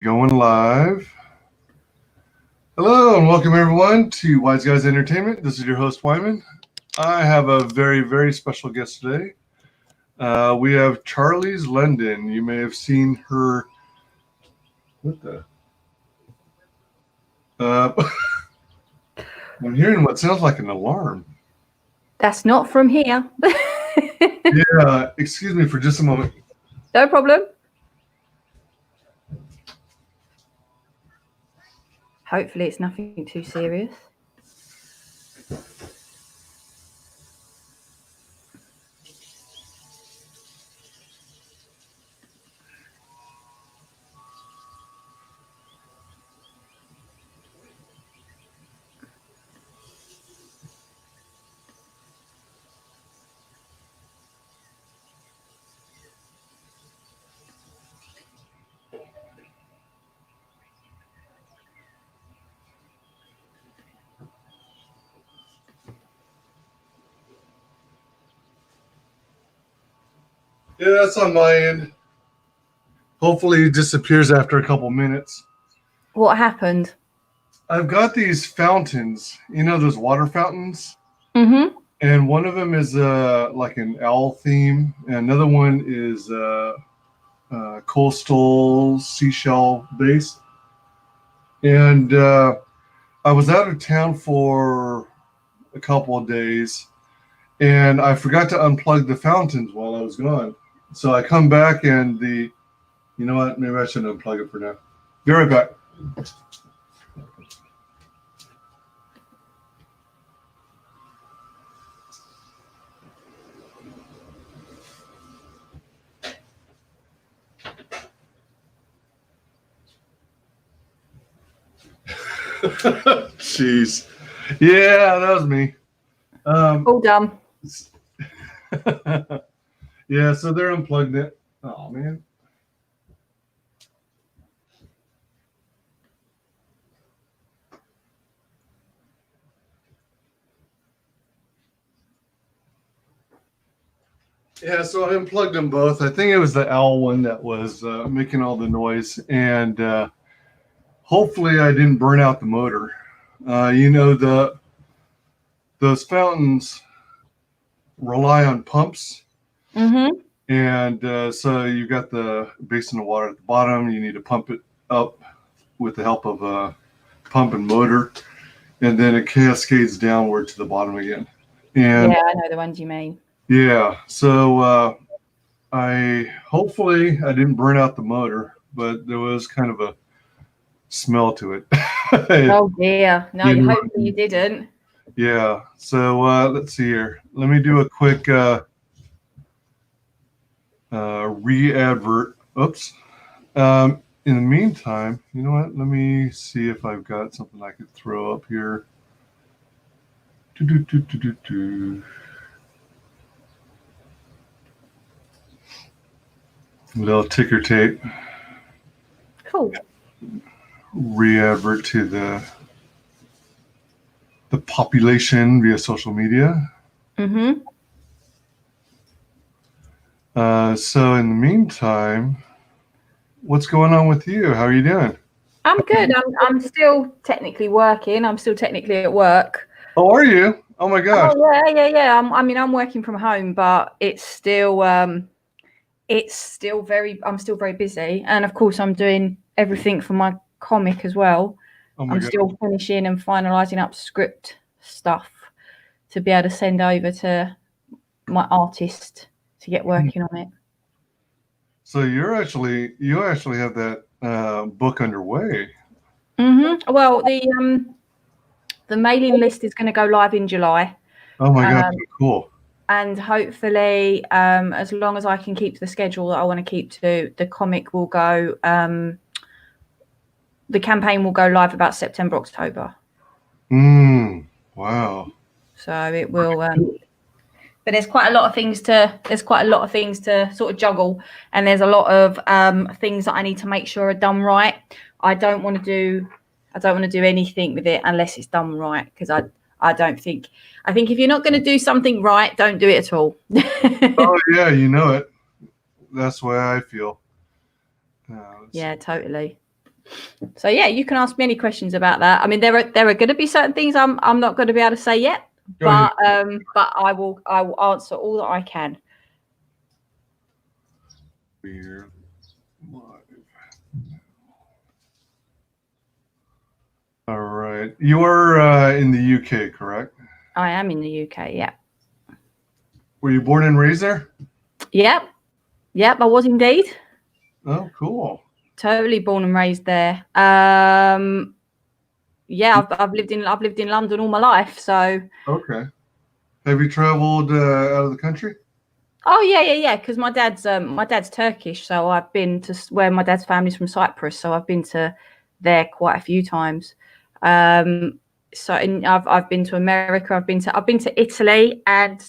Going live. Hello and welcome everyone to WyzGyz Entertainment. This is your host Wyman. I have a very, very special guest today. We have Charlie's London. You may have seen her. What the? I'm hearing what sounds like an alarm. That's not from here. Yeah, excuse me for just a moment. No problem. Hopefully it's nothing too serious. Yeah, that's on my end. Hopefully it disappears after a couple minutes. What happened? I've got these fountains, you know, those water fountains. Mm-hmm. And one of them is like an owl theme, and another one is coastal seashell based. And I was out of town for a couple of days, and I forgot to unplug the fountains while I was gone. So I come back, and you know what? Maybe I shouldn't unplug it for now. Be right back. Jeez. Yeah, that was me. All done. Yeah, so they're unplugged it. Oh, man. Yeah, so I unplugged them both. I think it was the owl one that was making all the noise, and hopefully I didn't burn out the motor. You know, those fountains rely on pumps, Mm-hmm. and so you got the basin of water at the bottom. You need to pump it up with the help of a pump and motor, and then it cascades downward to the bottom again. And Yeah, I know the ones you mean. yeah, so hopefully I didn't burn out the motor, but there was kind of a smell to it. Oh dear. No, You know, hopefully you didn't. yeah. So let's see here. Let me do a quick re-advert. Oops. In the meantime, you know what? Let me see if I've got something I could throw up here. A little ticker tape. Cool. Re-advert to the population via social media. Mm-hmm. So in the meantime, what's going on with you? How are you doing? I'm good. I'm still technically working. I'm still technically at work. Oh, are you? Oh my gosh. Oh yeah. I'm working from home, but it's still very. I'm still very busy, and of course I'm doing everything for my comic as well. Oh my I'm gosh. still finishing and finalising up script stuff to be able to send over to my artist to get working on it. So you actually have that book underway. Mm-hmm. Well, the mailing list is going to go live in July. Oh my gosh, cool. And hopefully, as long as I can keep the schedule that I want to keep to, the comic will go. The campaign will go live about September, October. Wow. So it will. But there's quite a lot of things to sort of juggle, and there's a lot of things that I need to make sure are done right. I don't want to do anything with it unless it's done right, because I think if you're not going to do something right, don't do it at all. Oh yeah, you know it. That's the way I feel. Yeah, totally. So yeah, you can ask me any questions about that. I mean, there are going to be certain things I'm not going to be able to say yet, but I will answer all that I can. Weird. All right. You are in the UK, correct? I am in the UK, yeah. Were you born and raised there? Yep. Yep, I was indeed. Oh, cool. Totally born and raised there. Yeah, I've lived in London all my life, so. Okay. Have you traveled out of the country? Oh yeah. Because my dad's Turkish, so I've been to where my dad's family's from Cyprus, so I've been to there quite a few times. So I've been to America, I've been to Italy, and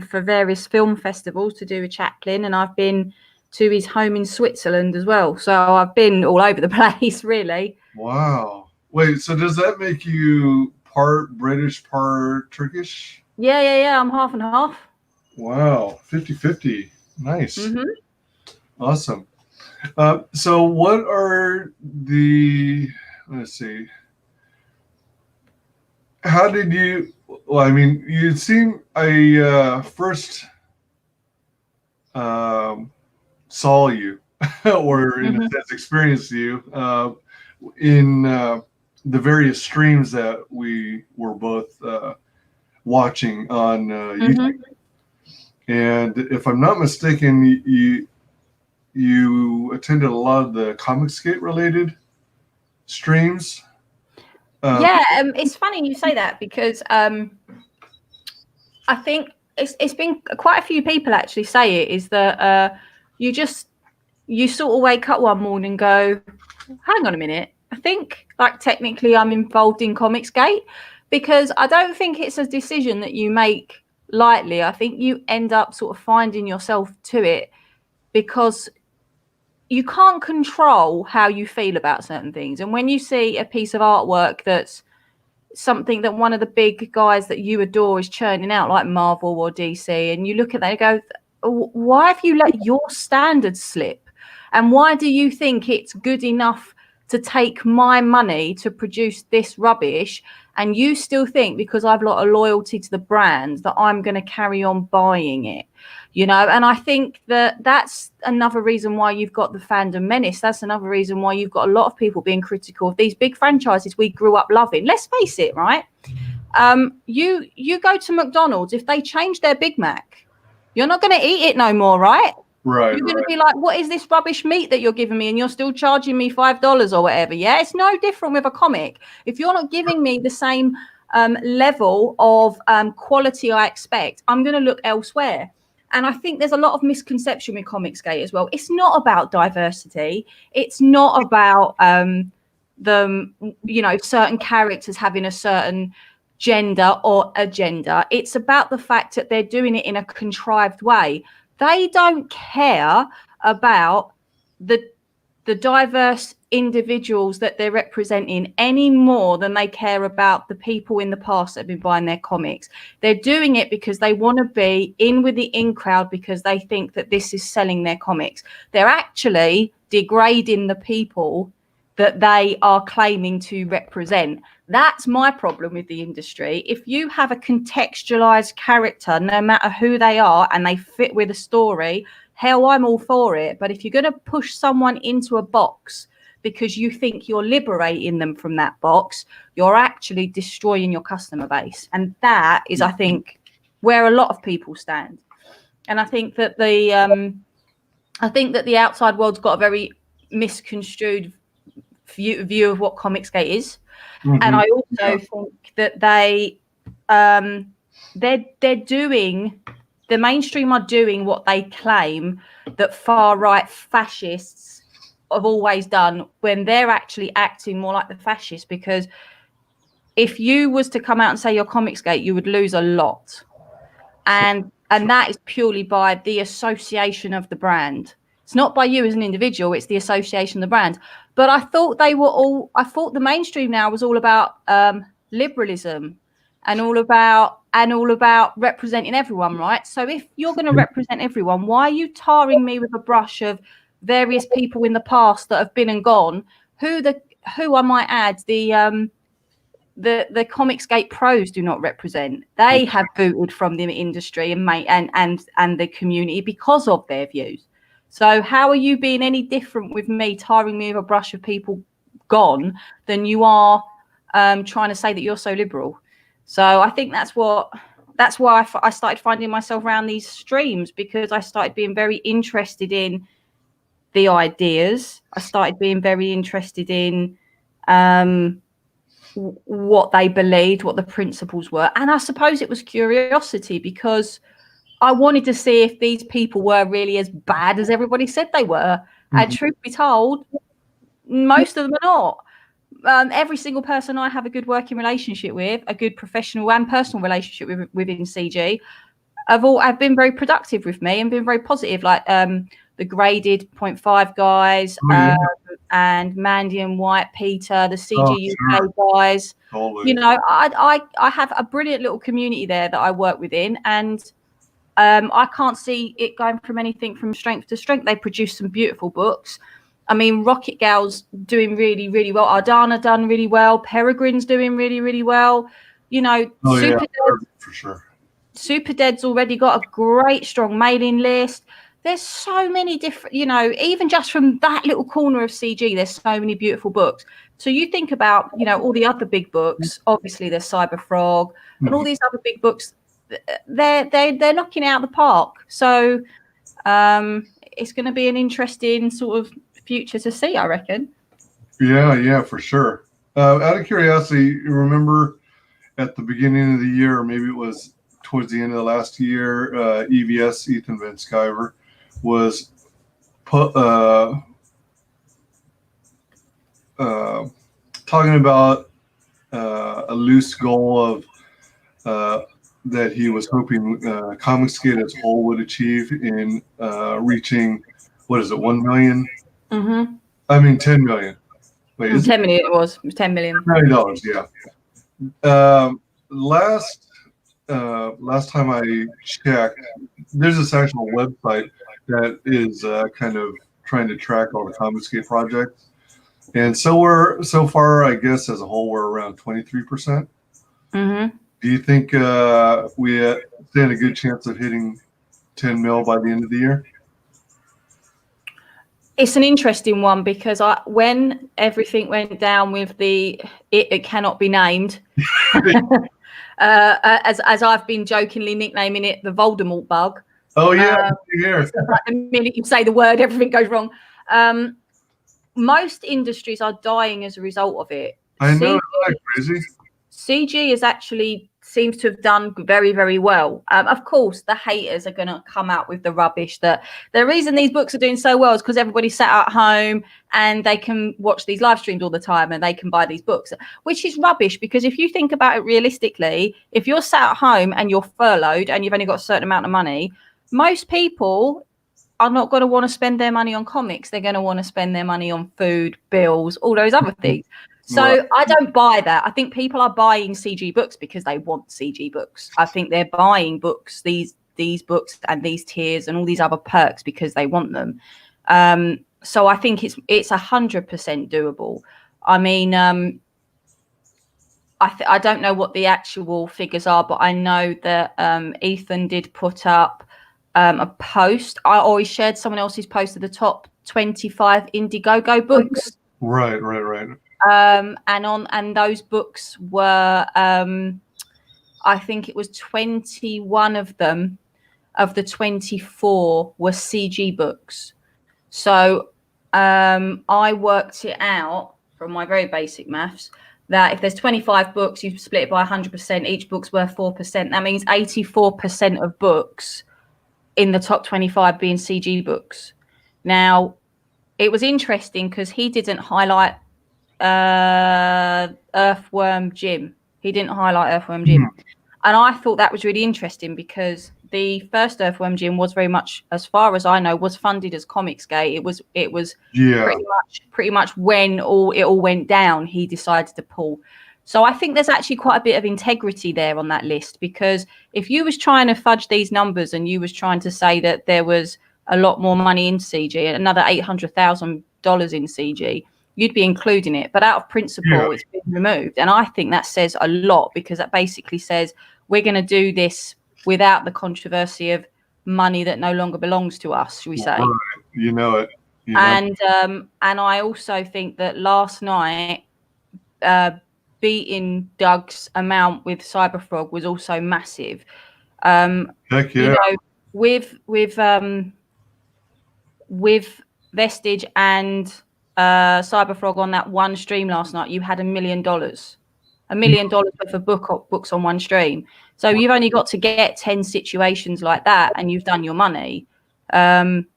for various film festivals to do with Chaplin, and I've been to his home in Switzerland as well. So I've been all over the place, really. Wow. Wait, so does that make you part British, part Turkish? Yeah. I'm half and half. Wow, 50-50. Nice. Mm-hmm. Awesome. So what are the, let's see, how did you, well, I mean, you seem, I first saw you or in a sense experienced you in the various streams that we were both watching on YouTube. And if I'm not mistaken, you attended a lot of the Comicsgate related streams. It's funny you say that because I think it's been quite a few people actually say it is that you sort of wake up one morning and go, hang on a minute, I think like technically I'm involved in Comicsgate, because I don't think it's a decision that you make lightly. I think you end up sort of finding yourself to it because you can't control how you feel about certain things. And when you see a piece of artwork that's something that one of the big guys that you adore is churning out, like Marvel or DC, and you look at that and go, why have you let your standards slip? And why do you think it's good enough to take my money to produce this rubbish? And you still think because I've got a loyalty to the brand that I'm going to carry on buying it, you know? And I think that that's another reason why you've got the fandom menace. That's another reason why you've got a lot of people being critical of these big franchises we grew up loving. Let's face it, right? You go to McDonald's, if they change their Big Mac, you're not going to eat it no more, right? Right. You're going to be like, what is this rubbish meat that you're giving me? And you're still charging me $5 or whatever. Yeah, it's no different with a comic. If you're not giving me the same level of quality I expect, I'm going to look elsewhere. And I think there's a lot of misconception with Comicsgate as well. It's not about diversity. It's not about certain characters having a certain gender or agenda. It's about the fact that they're doing it in a contrived way. They don't care about the diverse individuals that they're representing any more than they care about the people in the past that have been buying their comics. They're doing it because they want to be in with the in crowd because they think that this is selling their comics. They're actually degrading the people that they are claiming to represent. That's my problem with the industry. If you have a contextualized character, no matter who they are, and they fit with a story, hell, I'm all for it. But if you're going to push someone into a box because you think you're liberating them from that box, you're actually destroying your customer base. And that is, I think, where a lot of people stand. And I think that the outside world's got a very misconstrued view of what Comicsgate is. And I also think that they're doing, the mainstream are doing what they claim that far right fascists have always done, when they're actually acting more like the fascists. Because if you was to come out and say you're Comicsgate, you would lose a lot, and that is purely by the association of the brand. It's not by you as an individual, it's the association of the brand. But I thought the mainstream now was all about liberalism and all about representing everyone, right? So if you're going to represent everyone, why are you tarring me with a brush of various people in the past that have been and gone who I might add, the Comicsgate pros do not represent. They have booted from the industry and the community because of their views. So how are you being any different with me tiring me with a brush of people gone than you are trying to say that you're so liberal? So I think that's why I started finding myself around these streams, because I started being very interested in the ideas. I started being very interested in what they believed, what the principles were. And I suppose it was curiosity, because I wanted to see if these people were really as bad as everybody said they were. Mm-hmm. And truth be told, most of them are not. Every single person I have a good working relationship with, a good professional and personal relationship within CG, have been very productive with me and been very positive. Like the graded 0.5 guys, and Mandy and White, Peter, the CG UK guys. Totally. You know, I have a brilliant little community there that I work within, and I can't see it going from anything from strength to strength. They produce some beautiful books. I mean, Rocket Gal's Doing really, really well. Ardana done really well. Peregrine's doing really, really well. You know, for sure. Super Dead's already got a great, strong mailing list. There's so many different, you know, even just from that little corner of CG, there's so many beautiful books. So you think about, you know, all the other big books. Obviously, there's Cyber Frog and all these other big books. They're knocking it out of the park. So it's going to be an interesting sort of future to see, I reckon. Yeah, for sure. Out of curiosity, you remember at the beginning of the year, or maybe it was towards the end of the last year, EVS, Ethan Van Sciver, was talking about a loose goal of that he was hoping Comicsgate as a whole would achieve in reaching, what is it, 1 million? Mm-hmm. I mean, 10 million. Wait, 10 million. It was $10 million. $10 million, yeah. Last time I checked, there's this actual website that is kind of trying to track all the Comicsgate projects, and so far, I guess as a whole, we're around 23%. Mm-hmm. Do you think we stand a good chance of hitting 10 mil by the end of the year? It's an interesting one, because when everything went down with it cannot be named, as I've been jokingly nicknaming it, the Voldemort bug. Oh yeah, like the minute you say the word, everything goes wrong. Most industries are dying as a result of it. I know, it's crazy. CG is actually seems to have done very, very well. Of course, the haters are going to come out with the rubbish that the reason these books are doing so well is because everybody sat at home and they can watch these live streams all the time and they can buy these books, which is rubbish. Because if you think about it realistically, if you're sat at home and you're furloughed and you've only got a certain amount of money, most people are not going to want to spend their money on comics. They're going to want to spend their money on food, bills, all those other things. So I don't buy that. I think people are buying CG books because they want CG books. I think they're buying books, these books and these tiers and all these other perks because they want them. So I think it's 100% doable. I mean, I don't know what the actual figures are, but I know that Ethan did put up a post. I always shared someone else's post of the top 25 Indiegogo books. Right. And those books were, I think it was 21 of them, of the 24 were CG books. So I worked it out from my very basic maths that if there's 25 books, you split it by 100%, each book's worth 4%. That means 84% of books in the top 25 being CG books. Now, it was interesting because he didn't highlight Earthworm Jim. He didn't highlight Earthworm Jim. And I thought that was really interesting because the first Earthworm Jim was very much, as far as I know, was funded as Comicsgate. It was pretty much when it all went down, he decided to pull. So I think there's actually quite a bit of integrity there on that list, because if you was trying to fudge these numbers and you was trying to say that there was a lot more money in CG, another $800,000 in CG, you'd be including it, but out of principle, it's been removed. And I think that says a lot, because that basically says we're going to do this without the controversy of money that no longer belongs to us, shall we say? Right. You know it. And I also think that last night, beating Doug's amount with Cyberfrog was also massive. Heck yeah. You know, with Vestige and Cyberfrog on that one stream last night, you had $1 million worth of books on one stream. So you've only got to get 10 situations like that, and you've done your money. Then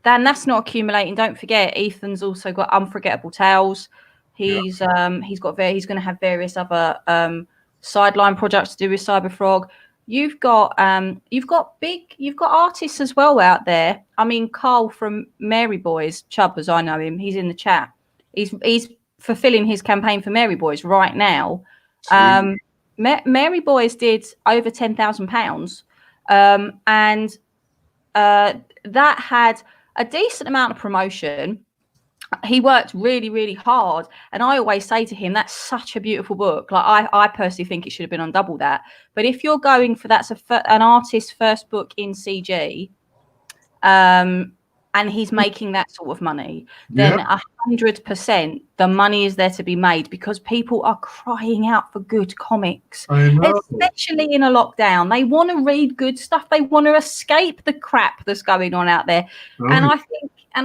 that's not accumulating. Don't forget, Ethan's also got Unforgettable Tales. He's going to have various other sideline projects to do with Cyberfrog. You've got artists as well out there. I mean, Carl from Mary Boys, Chubb as I know him, he's in the chat. He's fulfilling his campaign for Mary Boys right now. Mary Boys did over £10,000, and that had a decent amount of promotion. He worked really, really hard, and I always say to him, that's such a beautiful book. Like I personally think it should have been on double that. But if you're going for an artist's first book in CG, and he's making that sort of money, then 100% the money is there to be made, because people are crying out for good comics, especially in a lockdown. They want to read good stuff. They want to escape the crap that's going on out there. And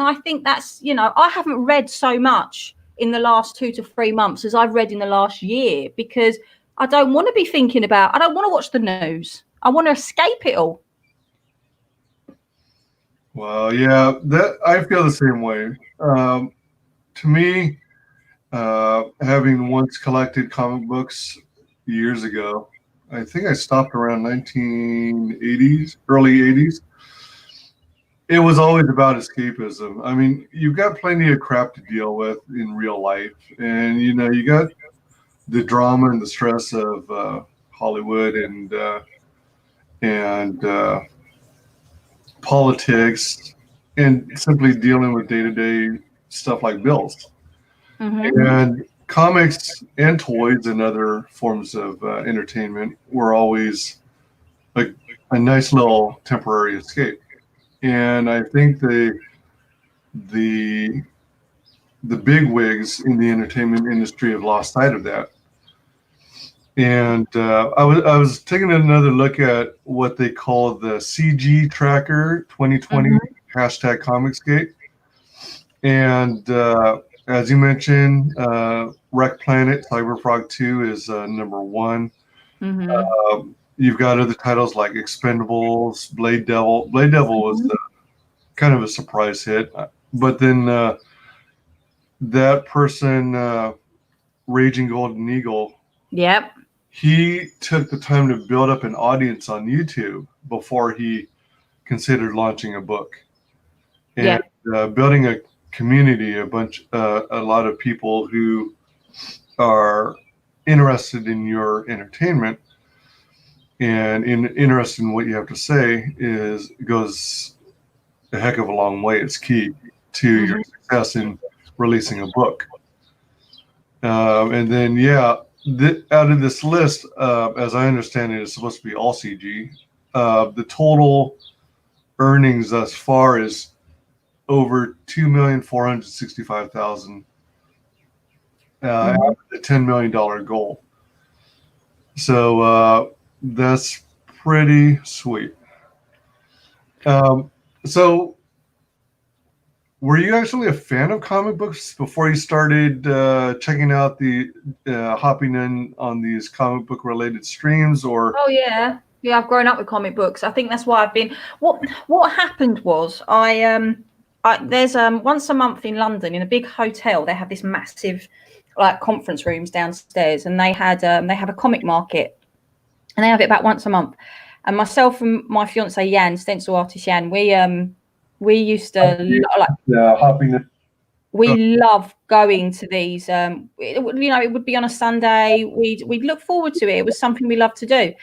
I think that's, you know, I haven't read so much in the last 2 to 3 months as I've read in the last year, because I don't want to be thinking about, I don't want to watch the news. I want to escape it all. Well, yeah, that I feel the same way. To me, having once collected comic books years ago, I think I stopped around 1980s, early 80s. It was always about escapism. I mean, you've got plenty of crap to deal with in real life, and you know, you got the drama and the stress of Hollywood and politics, and simply dealing with day-to-day stuff like bills. And comics and toys and other forms of entertainment were always like a nice little temporary escape. And I think the big wigs in the entertainment industry have lost sight of that. And I was taking another look at what they call the CG Tracker 2020 hashtag Comicsgate. And as you mentioned, Wreck Planet Cyberfrog 2 is number 1. You've got other titles like Expendables, Blade Devil. Blade Devil was kind of a surprise hit. But then that person, Raging Golden Eagle, he took the time to build up an audience on YouTube before he considered launching a book. And building a community, a lot of people who are interested in your entertainment and interested in what you have to say goes a heck of a long way. It's key to your success in releasing a book. And then, out of this list, as I understand it, it's supposed to be all CG. The total earnings thus far is over $2,465,000, the $10 million goal. So that's pretty sweet. So were you actually a fan of comic books before you started checking out hopping in on these comic book related streams, or? Oh yeah, I've grown up with comic books. I think that's why I've been. What happened was there's once a month in London in a big hotel they have this massive like conference rooms downstairs, and they have a comic market, and they have it about once a month. And myself and my fiance Jan, stencil artist Jan, we used to hopping in. We love going to these. It would be on a Sunday. We'd look forward to it. It was something we loved to do.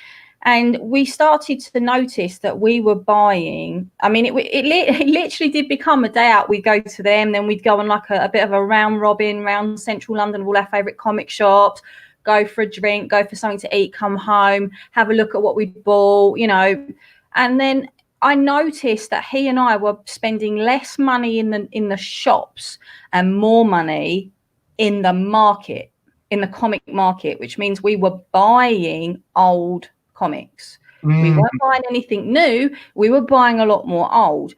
And we started to notice that we were buying. I mean, it literally did become a day out. We'd go to them, then we'd go on like a bit of a round robin around central London of all our favourite comic shops, go for a drink, go for something to eat, come home, have a look at what we'd bought, And then I noticed that he and I were spending less money in the shops and more money in the market, in the comic market, which means we were buying old comics. We weren't buying anything new. We were buying a lot more old.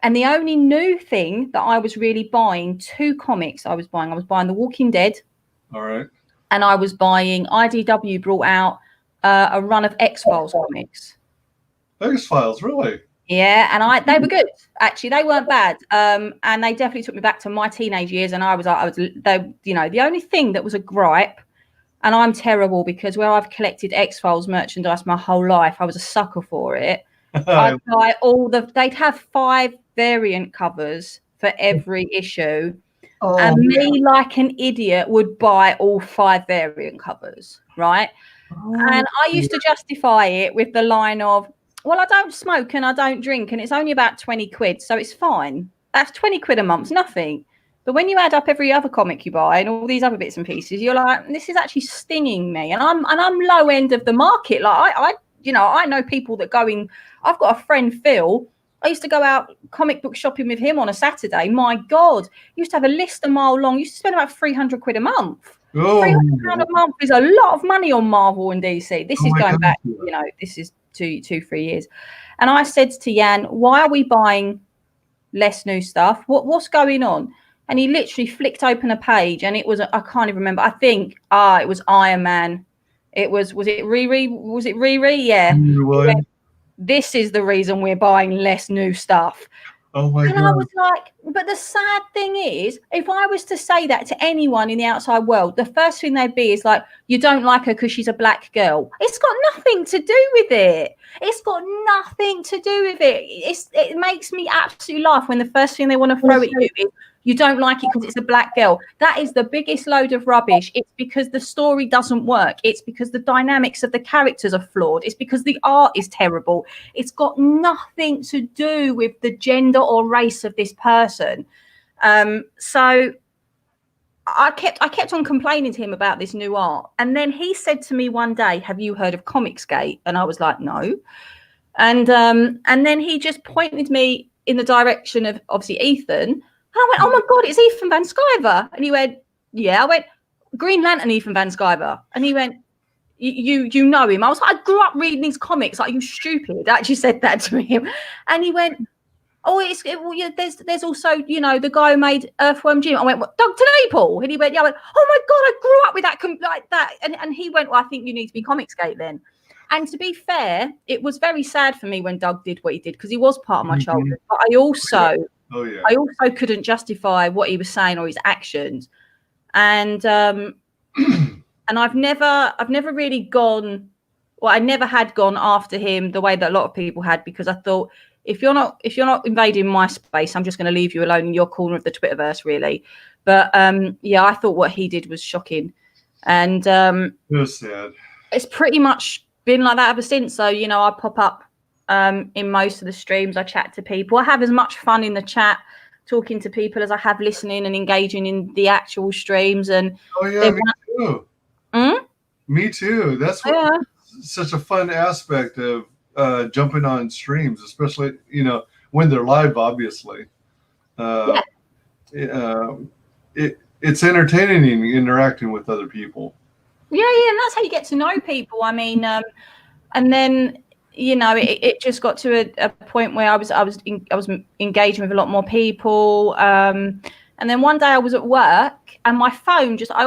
And the only new thing that I was really buying, 2 comics I was buying The Walking Dead. All right. And I was buying, IDW brought out a run of X-Files comics. X-Files, really? Yeah, and they were good. Actually, they weren't bad. And they definitely took me back to my teenage years. And the only thing that was a gripe, and I'm terrible because where I've collected X-Files merchandise my whole life, I was a sucker for it. I'd buy they'd have 5 variant covers for every issue. And me, like an idiot, would buy all 5 variant covers, right? And I used to justify it with the line of, well, I don't smoke and I don't drink, and it's only about 20 quid, so it's fine. That's 20 quid a month, nothing. But when you add up every other comic you buy and all these other bits and pieces, you're like, this is actually stinging me. And I'm low end of the market. Like I know people that go in. I've got a friend, Phil. I used to go out comic book shopping with him on a Saturday. My God, he used to have a list a mile long. He used to spend about 300 quid a month. £300 a month is a lot of money on Marvel and DC. This is going back, this is 2-3 years. And I said to Jan, why are we buying less new stuff? What's going on? And he literally flicked open a page, and it was, I can't even remember. I think, it was Iron Man. Was it Riri? Was it Riri? Yeah. This is the reason we're buying less new stuff. Oh my God. And I was like, but the sad thing is, if I was to say that to anyone in the outside world, the first thing they'd be is like, you don't like her because she's a black girl. It's got nothing to do with it. It's got nothing to do with it. It makes me absolutely laugh when the first thing they want to throw at you is, you don't like it because it's a black girl. That is the biggest load of rubbish. It's because the story doesn't work. It's because the dynamics of the characters are flawed. It's because the art is terrible. It's got nothing to do with the gender or race of this person. So I kept on complaining to him about this new art. And then he said to me one day, have you heard of Comicsgate? And I was like, no. And then he just pointed me in the direction of, obviously, Ethan. And I went, oh my God, it's Ethan Van Sciver. And he went, yeah. I went, Green Lantern Ethan Van Sciver. And he went, you know him? I was like, I grew up reading these comics. Like, you stupid. I actually said that to him. And he went, there's also, the guy who made Earthworm Jim. I went, what, Dr. Naples? And he went, yeah. I went, oh my God, I grew up with that, like that. And he went, well, I think you need to be Comicsgate then. And to be fair, it was very sad for me when Doug did what he did, because he was part of my childhood. But I also couldn't justify what he was saying or his actions. And and I've never really gone. Well, I never had gone after him the way that a lot of people had, because I thought, if you're not invading my space, I'm just going to leave you alone in your corner of the Twitterverse, really. But I thought what he did was shocking, and it was sad. It's pretty much been like that ever since. So I pop up in most of the streams. I chat to people. I have as much fun in the chat talking to people as I have listening and engaging in the actual streams. And me too. Me too. That's such a fun aspect of jumping on streams, especially when they're live. Obviously, it's entertaining interacting with other people. Yeah, and that's how you get to know people. I mean, and then it just got to a point where I was engaging with a lot more people. And then one day I was at work, and my phone just I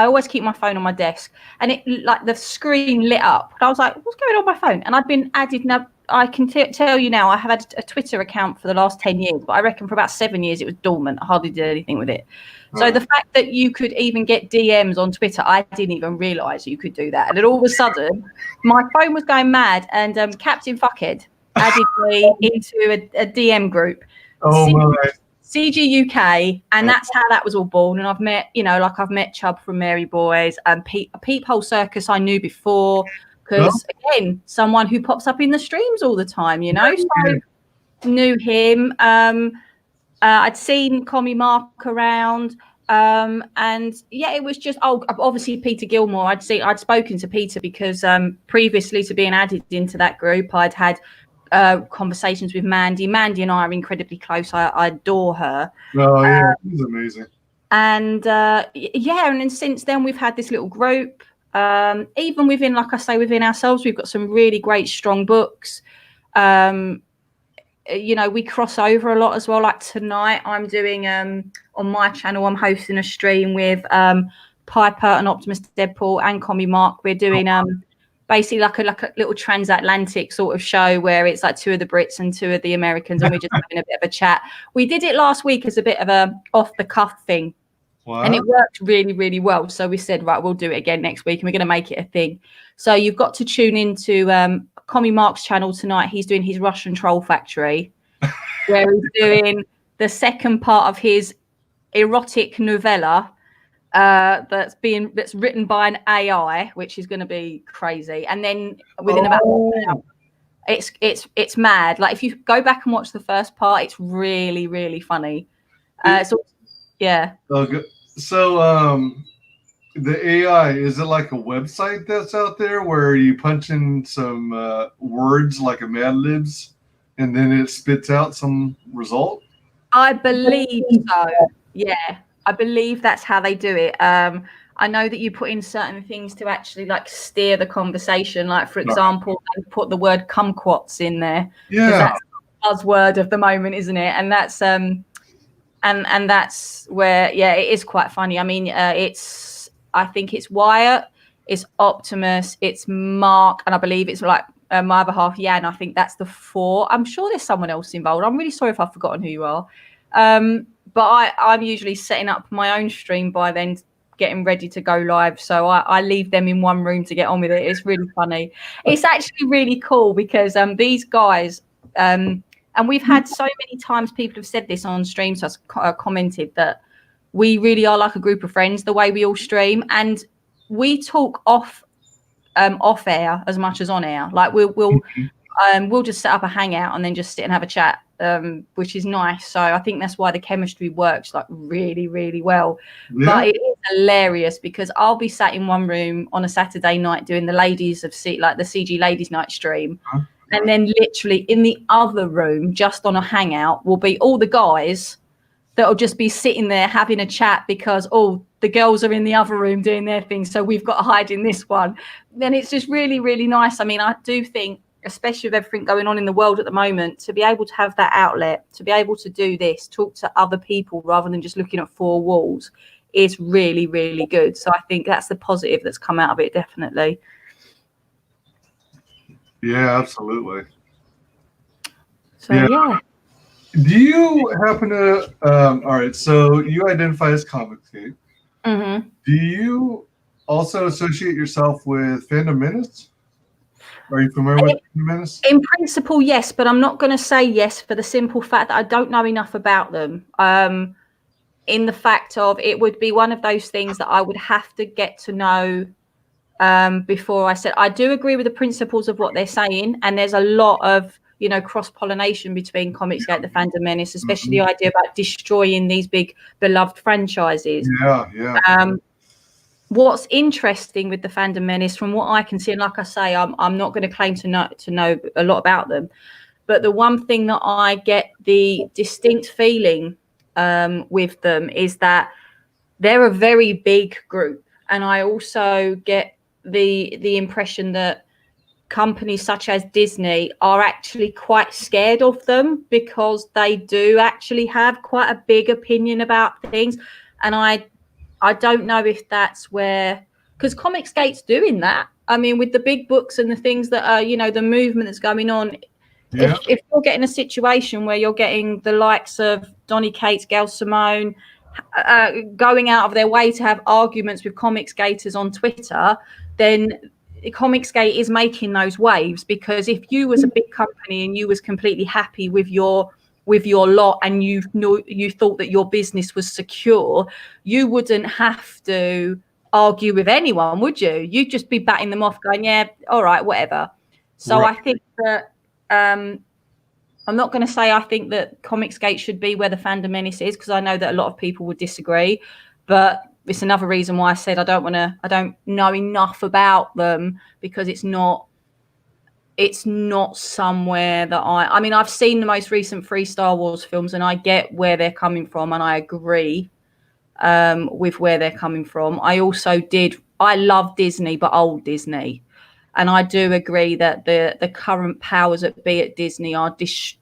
always keep my phone on my desk, and it, like, the screen lit up. And I was like, what's going on my phone? And I'd been added. Now I can tell you now, I have had a Twitter account for the last 10 years, but I reckon for about 7 years it was dormant. I hardly did anything with it. So the fact that you could even get DMs on Twitter, I didn't even realise you could do that. And then all of a sudden, my phone was going mad, and Captain Fuckhead added me into a DM group. CG UK, and that's how that was all born. And I've met Chubb from Mary Boys, and Peephole Circus I knew before, because again, someone who pops up in the streams all the time, you know. So knew him. I'd seen Commie Mark around. And yeah, it was just obviously Peter Gilmore. I'd spoken to Peter because previously to being added into that group, I'd had conversations with Mandy. Mandy and I are incredibly close. I adore her. Oh yeah, she's amazing. And yeah, and then since then we've had this little group. Even within, like I say, within ourselves, we've got some really great, strong books. You know, we cross over a lot as well. Like tonight, I'm doing on my channel, I'm hosting a stream with Piper and Optimus Deadpool and Commie Mark. We're doing basically like a little transatlantic sort of show where it's like 2 of the Brits and 2 of the Americans, and we're just having a bit of a chat. We did it last week as a bit of a off the cuff thing. Wow. And it worked really, really well. So we said, right, we'll do it again next week and we're going to make it a thing. So you've got to tune into Commie Mark's channel tonight. He's doing his Russian Troll Factory, where he's doing the second part of his erotic novella that's written by an AI, which is going to be crazy. And then within about it's mad. Like if you go back and watch the first part, it's really, really funny. Yeah. Okay. So the AI, is it like a website that's out there where you punch in some words like a Mad Libs and then it spits out some result? I believe so. Yeah. I believe that's how they do it. I know that you put in certain things to actually like steer the conversation. Like for example, they put the word kumquats in there. Yeah. That's the buzzword of the moment, isn't it? And that's and that's where, yeah, it is quite funny. I mean, I think it's Wyatt, it's Optimus, it's Mark, and I believe it's like my other half, Jan. I think that's the 4. I'm sure there's someone else involved. I'm really sorry if I've forgotten who you are. But I'm usually setting up my own stream by then, getting ready to go live. So I leave them in one room to get on with it. It's really funny. It's actually really cool because these guys, and we've had so many times people have said this on streams, so I've commented that we really are like a group of friends, the way we all stream. And we talk off air as much as on air. Like we'll just set up a hangout and then just sit and have a chat, which is nice. So I think that's why the chemistry works like really, really well. Yeah. But it is hilarious because I'll be sat in one room on a Saturday night doing the ladies of like the CG Ladies Night stream. And then literally in the other room, just on a hangout, will be all the guys that'll just be sitting there having a chat because, the girls are in the other room doing their thing. So we've got to hide in this one. Then it's just really, really nice. I mean, I do think, especially with everything going on in the world at the moment, to be able to have that outlet, to be able to do this, talk to other people rather than just looking at 4 walls is really, really good. So I think that's the positive that's come out of it, definitely. Yeah, absolutely. So yeah. Do you happen to all right, so you identify as Comicsgate. Mm-hmm. Do you also associate yourself with Fandom Menace? Are you familiar with Fandom Menace? In principle, yes, but I'm not going to say yes for the simple fact that I don't know enough about them. In the fact of it would be one of those things that I would have to get to know before I said. I do agree with the principles of what they're saying, and there's a lot of cross-pollination between Comicsgate, the Fandom Menace, especially the idea about destroying these big beloved franchises. Yeah. What's interesting with the Fandom Menace, from what I can see, and like I say, I'm not going to claim to know a lot about them, but the one thing that I get the distinct feeling with them is that they're a very big group, and I also get the impression that companies such as Disney are actually quite scared of them because they do actually have quite a big opinion about things. And I don't know if that's where, because Comicsgate's doing that. I mean, with the big books and the things that are, the movement that's going on. Yeah. If you're getting a situation where you're getting the likes of Donny Cates, Gail Simone, going out of their way to have arguments with Comicsgaters on Twitter, then Comicsgate is making those waves, because if you was a big company and you was completely happy with your lot and you thought that your business was secure, you wouldn't have to argue with anyone, would you? You'd just be batting them off, going, yeah, all right, whatever. So Right. I think that I'm not going to say I think that Comicsgate should be where the Fandom Menace is, because I know that a lot of people would disagree. But it's another reason why I said I don't know enough about them, because it's not somewhere that I mean, I've seen the most recent 3 Star Wars films, and I get where they're coming from, and I agree with where they're coming from. I love Disney, but old Disney. And I do agree that the current powers that be at Disney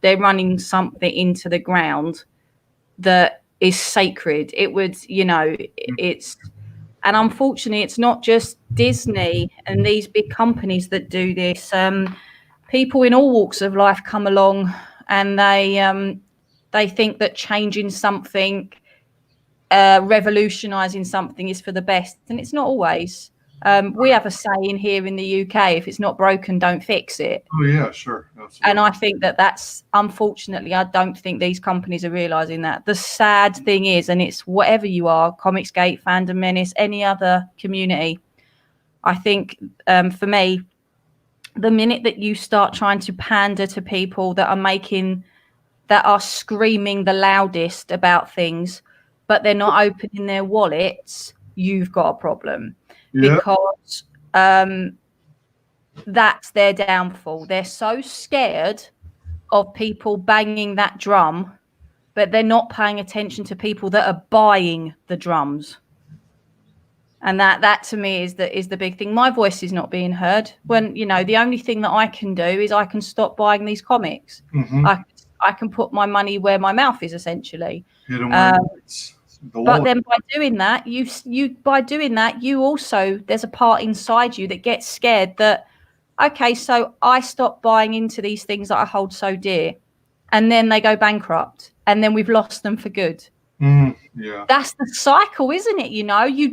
they're running something into the ground that is sacred. It would, and unfortunately, it's not just Disney and these big companies that do this. People in all walks of life come along, and they think that changing something, revolutionizing something is for the best, and it's not always. We have a saying here in the UK: if it's not broken, don't fix it. Oh yeah, sure. Absolutely. And I think that's unfortunately, I don't think these companies are realizing that. The sad thing is, and it's whatever you are, Comicsgate, Fandom Menace, any other community, I think for me, the minute that you start trying to pander to people that are screaming the loudest about things, but they're not opening their wallets, you've got a problem. Yeah. Because that's their downfall. They're so scared of people banging that drum, but they're not paying attention to people that are buying the drums. And that to me is the big thing. My voice is not being heard when, the only thing that I can do is I can stop buying these comics. Mm-hmm. I can put my money where my mouth is, essentially. But then by doing that, you also, there's a part inside you that gets scared that, okay, so I stop buying into these things that I hold so dear, and then they go bankrupt, and then we've lost them for good. Yeah, that's the cycle, isn't it? You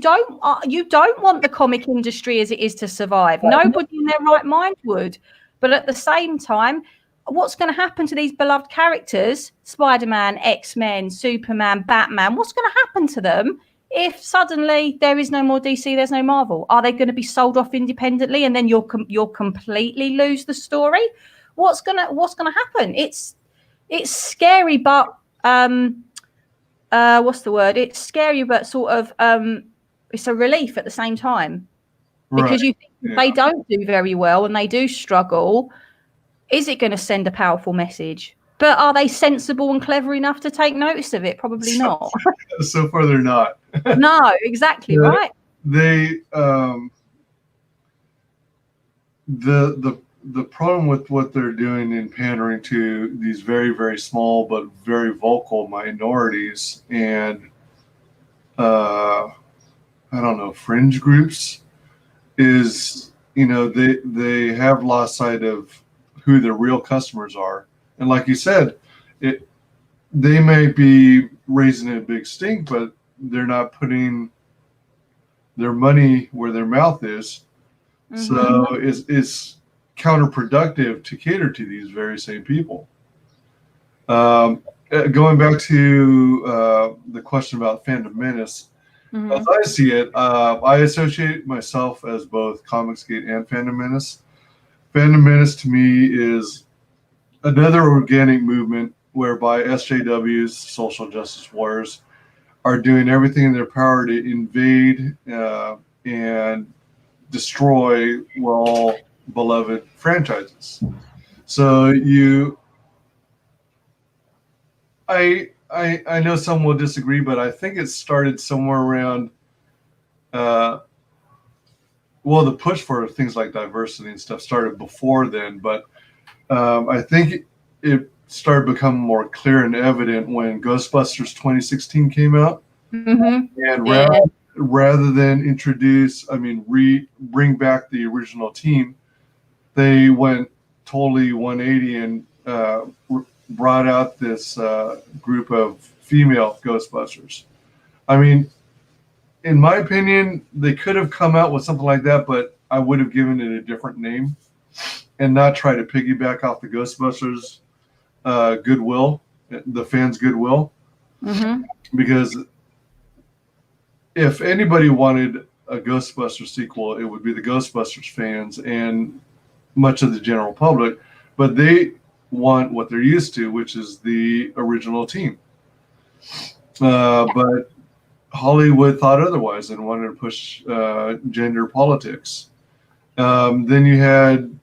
don't want the comic industry as it is to survive. Nobody in their right mind would. But at the same time, what's going to happen to these beloved characters, Spider-Man, X-Men, Superman, Batman? What's going to happen to them if suddenly there is no more DC, there's no Marvel? Are they going to be sold off independently, and then you'll completely lose the story? What's gonna happen? It's scary, but what's the word? It's scary, but sort of it's a relief at the same time, because you think they don't do very well and they do struggle. Is it going to send a powerful message? But are they sensible and clever enough to take notice of it? Probably not. So far, they're not. No, exactly right. They the problem with what they're doing in pandering to these very, very small but very vocal minorities and I don't know, fringe groups is, they have lost sight of who their real customers are. And like you said, they may be raising a big stink, but they're not putting their money where their mouth is. Mm-hmm. So it's counterproductive to cater to these very same people. Going back to the question about Fandom Menace, mm-hmm. As I see it, I associate myself as both Comicsgate and Fandom Menace. Fandom Menace to me is another organic movement whereby SJWs, social justice warriors, are doing everything in their power to invade and destroy well-beloved franchises. So I know some will disagree, but I think it started somewhere around the push for things like diversity and stuff started before then, but I think it started becoming more clear and evident when Ghostbusters 2016 came out. Mm-hmm. And rather than bring back the original team, they went totally 180 and brought out this group of female Ghostbusters. I mean, in my opinion, they could have come out with something like that, but I would have given it a different name and not try to piggyback off the Ghostbusters goodwill, the fans' goodwill. Mm-hmm. Because if anybody wanted a Ghostbusters sequel, it would be the Ghostbusters fans and much of the general public, but they want what they're used to, which is the original team. But Hollywood thought otherwise and wanted to push gender politics. Then you had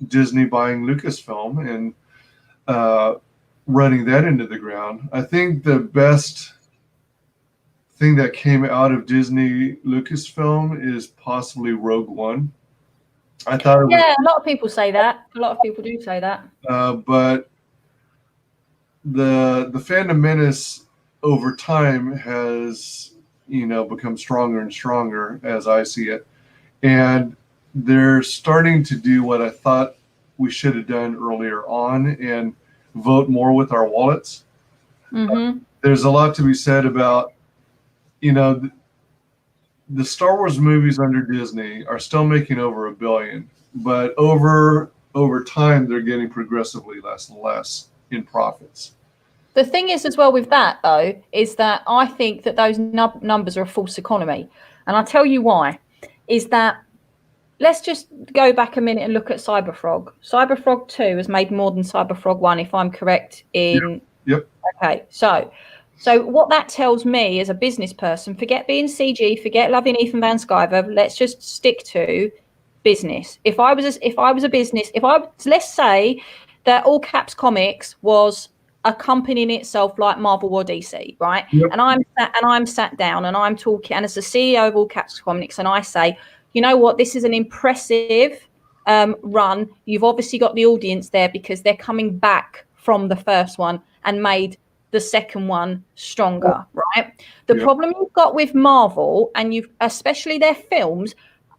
Disney buying Lucasfilm and running that into the ground. I think the best thing that came out of Disney Lucasfilm is possibly Rogue One. I thought it was, yeah, a lot of people say that. A lot of people do say that. but the Phantom Menace over time has become stronger and stronger as I see it, and they're starting to do what I thought we should have done earlier on and vote more with our wallets. There's a lot to be said about the Star Wars movies under Disney are still making over $1 billion, but over time they're getting progressively less and less in profits. The thing is as well with that though, is that I think that those numbers are a false economy. And I'll tell you why, is that let's just go back a minute and look at Cyberfrog. Cyberfrog 2 has made more than Cyberfrog 1, if I'm correct in... Yep. Okay, so what that tells me as a business person, forget being CG, forget loving Ethan Van Sciver, let's just stick to business. If I was a business, let's say that All Caps Comics was a company in itself like Marvel or DC, right? Yep. And I'm sat down and I'm talking, and as the CEO of All Caps Comics, and I say, you know what, this is an impressive run. You've obviously got the audience there because they're coming back from the first one and made the second one stronger, right? The problem you've got with Marvel, and you've especially their films,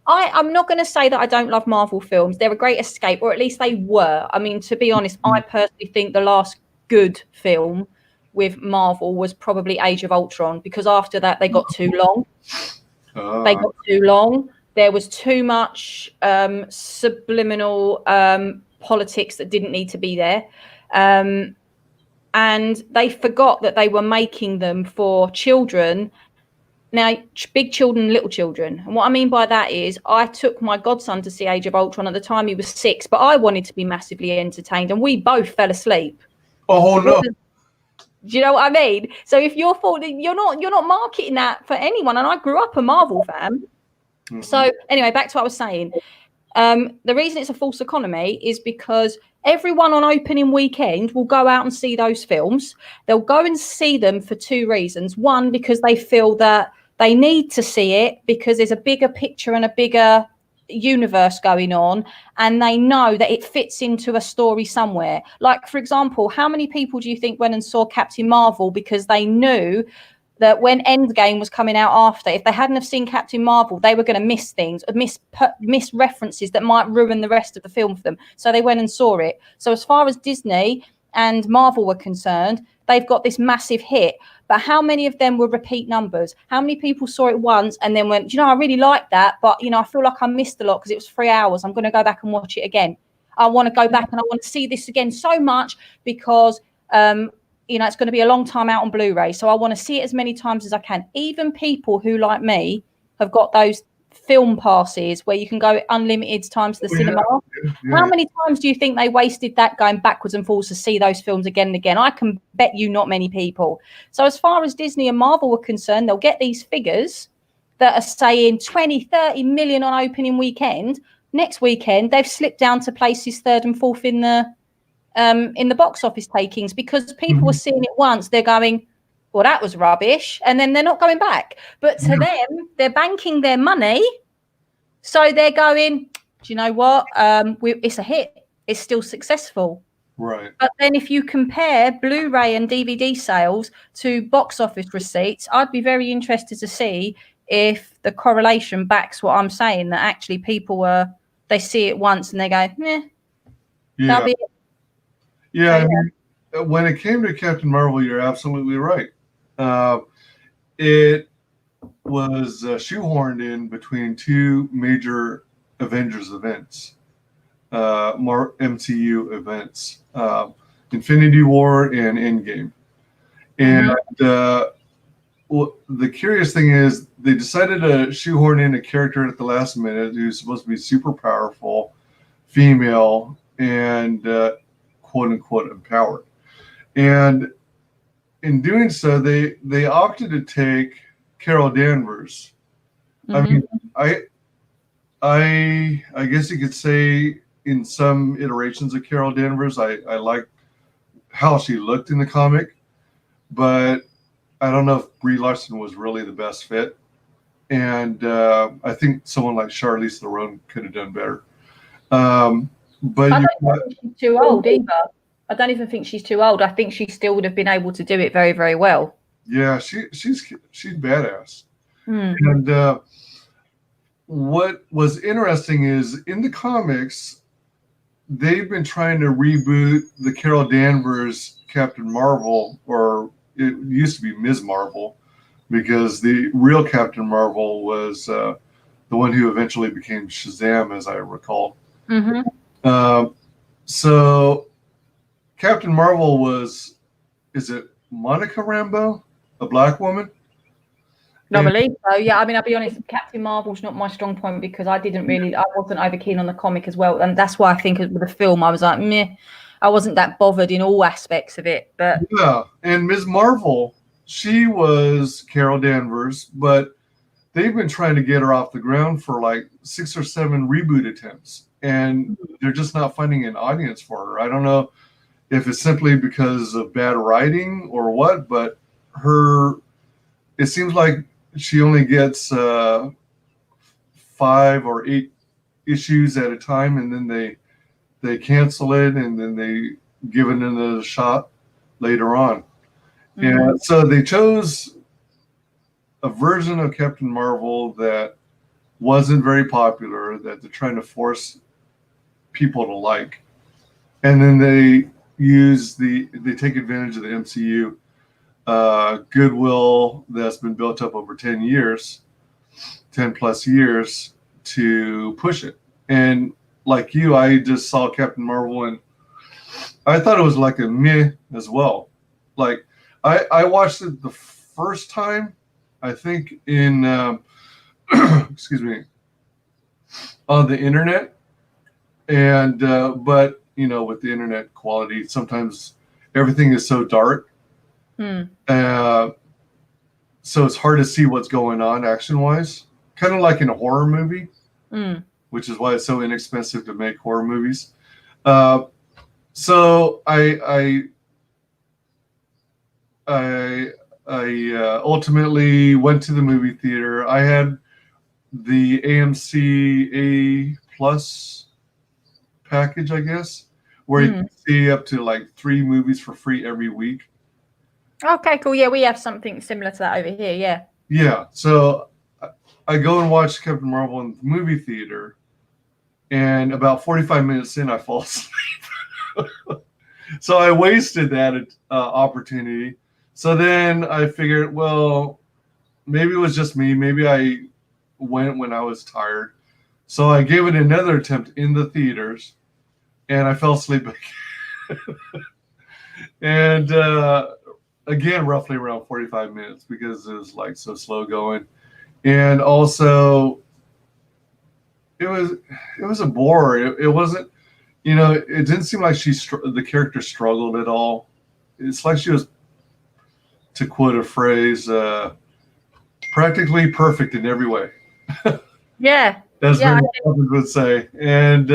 I'm not going to say that I don't love Marvel films. They're a great escape, or at least they were. I mean, to be honest, I personally think the last good film with Marvel was probably Age of Ultron, because after that they got too long. They got too long. There was too much subliminal politics that didn't need to be there. And they forgot that they were making them for children. Now, big children, little children. And what I mean by that is I took my godson to see Age of Ultron. At the time he was 6, but I wanted to be massively entertained, and we both fell asleep. Oh, no. Do you know what I mean? So if you're not marketing that for anyone, and I grew up a Marvel fan. So anyway, back to what I was saying. The reason it's a false economy is because everyone on opening weekend will go out and see those films. They'll go and see them for 2 reasons. One, because they feel that they need to see it because there's a bigger picture and a bigger universe going on, and they know that it fits into a story somewhere. Like, for example, how many people do you think went and saw Captain Marvel because they knew that when Endgame was coming out after, if they hadn't have seen Captain Marvel, they were going to miss things, miss references that might ruin the rest of the film for them. So they went and saw it. So as far as Disney and Marvel were concerned, they've got this massive hit. But how many of them were repeat numbers? How many people saw it once and then went, I really like that, but, I feel like I missed a lot because it was 3 hours. I'm going to go back and watch it again. I want to go back and I want to see this again so much because, it's going to be a long time out on Blu-ray. So I want to see it as many times as I can. Even people who, like me, have got those film passes where you can go unlimited times to the cinema. Yeah. How many times do you think they wasted that going backwards and forwards to see those films again and again? I can bet you not many people. So as far as Disney and Marvel were concerned, they'll get these figures that are saying 20, 30 million on opening weekend. Next weekend, they've slipped down to places 3rd and 4th in the box office takings because people were seeing it once. They're going, well, that was rubbish. And then they're not going back. But to them, they're banking their money. So they're going, do you know what? It's a hit. It's still successful. Right. But then if you compare Blu-ray and DVD sales to box office receipts, I'd be very interested to see if the correlation backs what I'm saying, that actually people they see it once and they go, that'll be it. Yeah, I mean, when it came to Captain Marvel, you're absolutely right. It was shoehorned in between 2 major Avengers events, more MCU events, Infinity War and Endgame. And the curious thing is they decided to shoehorn in a character at the last minute who's supposed to be super powerful, female, and quote unquote empowered. And in doing so, they opted to take Carol Danvers. I mean, I guess you could say in some iterations of Carol Danvers, I liked how she looked in the comic, but I don't know if Brie Larson was really the best fit. And I think someone like Charlize Theron could have done better. But I don't think she's too old either. I don't even think she's too old. I think she still would have been able to do it very, very well. Yeah, she's badass. And what was interesting is in the comics, they've been trying to reboot the Carol Danvers Captain Marvel, or it used to be Ms. Marvel, because the real Captain Marvel was the one who eventually became Shazam, as I recall. So Captain Marvel was, is it Monica Rambeau, a black woman? I believe so. Yeah, I mean, I'll be honest, Captain Marvel's not my strong point because I wasn't over keen on the comic as well, and that's why I think with the film I was like, meh. I wasn't that bothered in all aspects of it. But yeah, and Ms. Marvel, she was Carol Danvers, but they've been trying to get her off the ground for like 6 or 7 reboot attempts, and they're just not finding an audience for her. I don't know if it's simply because of bad writing or what, but it seems like she only gets 5 or 8 issues at a time, and then they cancel it, and then they give it another shot later on. And so they chose a version of Captain Marvel that wasn't very popular, that they're trying to force people to like. And then they take advantage of the MCU goodwill that's been built up over 10 plus years to push it. And like you, I just saw Captain Marvel and I thought it was like a meh as well. Like I watched it the first time, I think in excuse me, on the internet, and but you know, with the internet quality, sometimes everything is so dark. So it's hard to see what's going on action-wise, kind of like in a horror movie, which is why it's so inexpensive to make horror movies. So I ultimately went to the movie theater. I had the AMC A Plus package, I guess, where you can see up to like 3 movies for free every week. Okay, cool. Yeah, we have something similar to that over here. Yeah. Yeah. So I go and watch Captain Marvel in the movie theater, and about 45 minutes in, I fall asleep. So I wasted that opportunity. So then I figured, well, maybe it was just me. Maybe I went when I was tired. So I gave it another attempt in the theaters, and I fell asleep again. And again, roughly around 45 minutes because it was like so slow going. And also, it was a bore. It wasn't, you know, it didn't seem like the character struggled at all. It's like she was, to quote a phrase, practically perfect in every way. Yeah. As my husband would say. And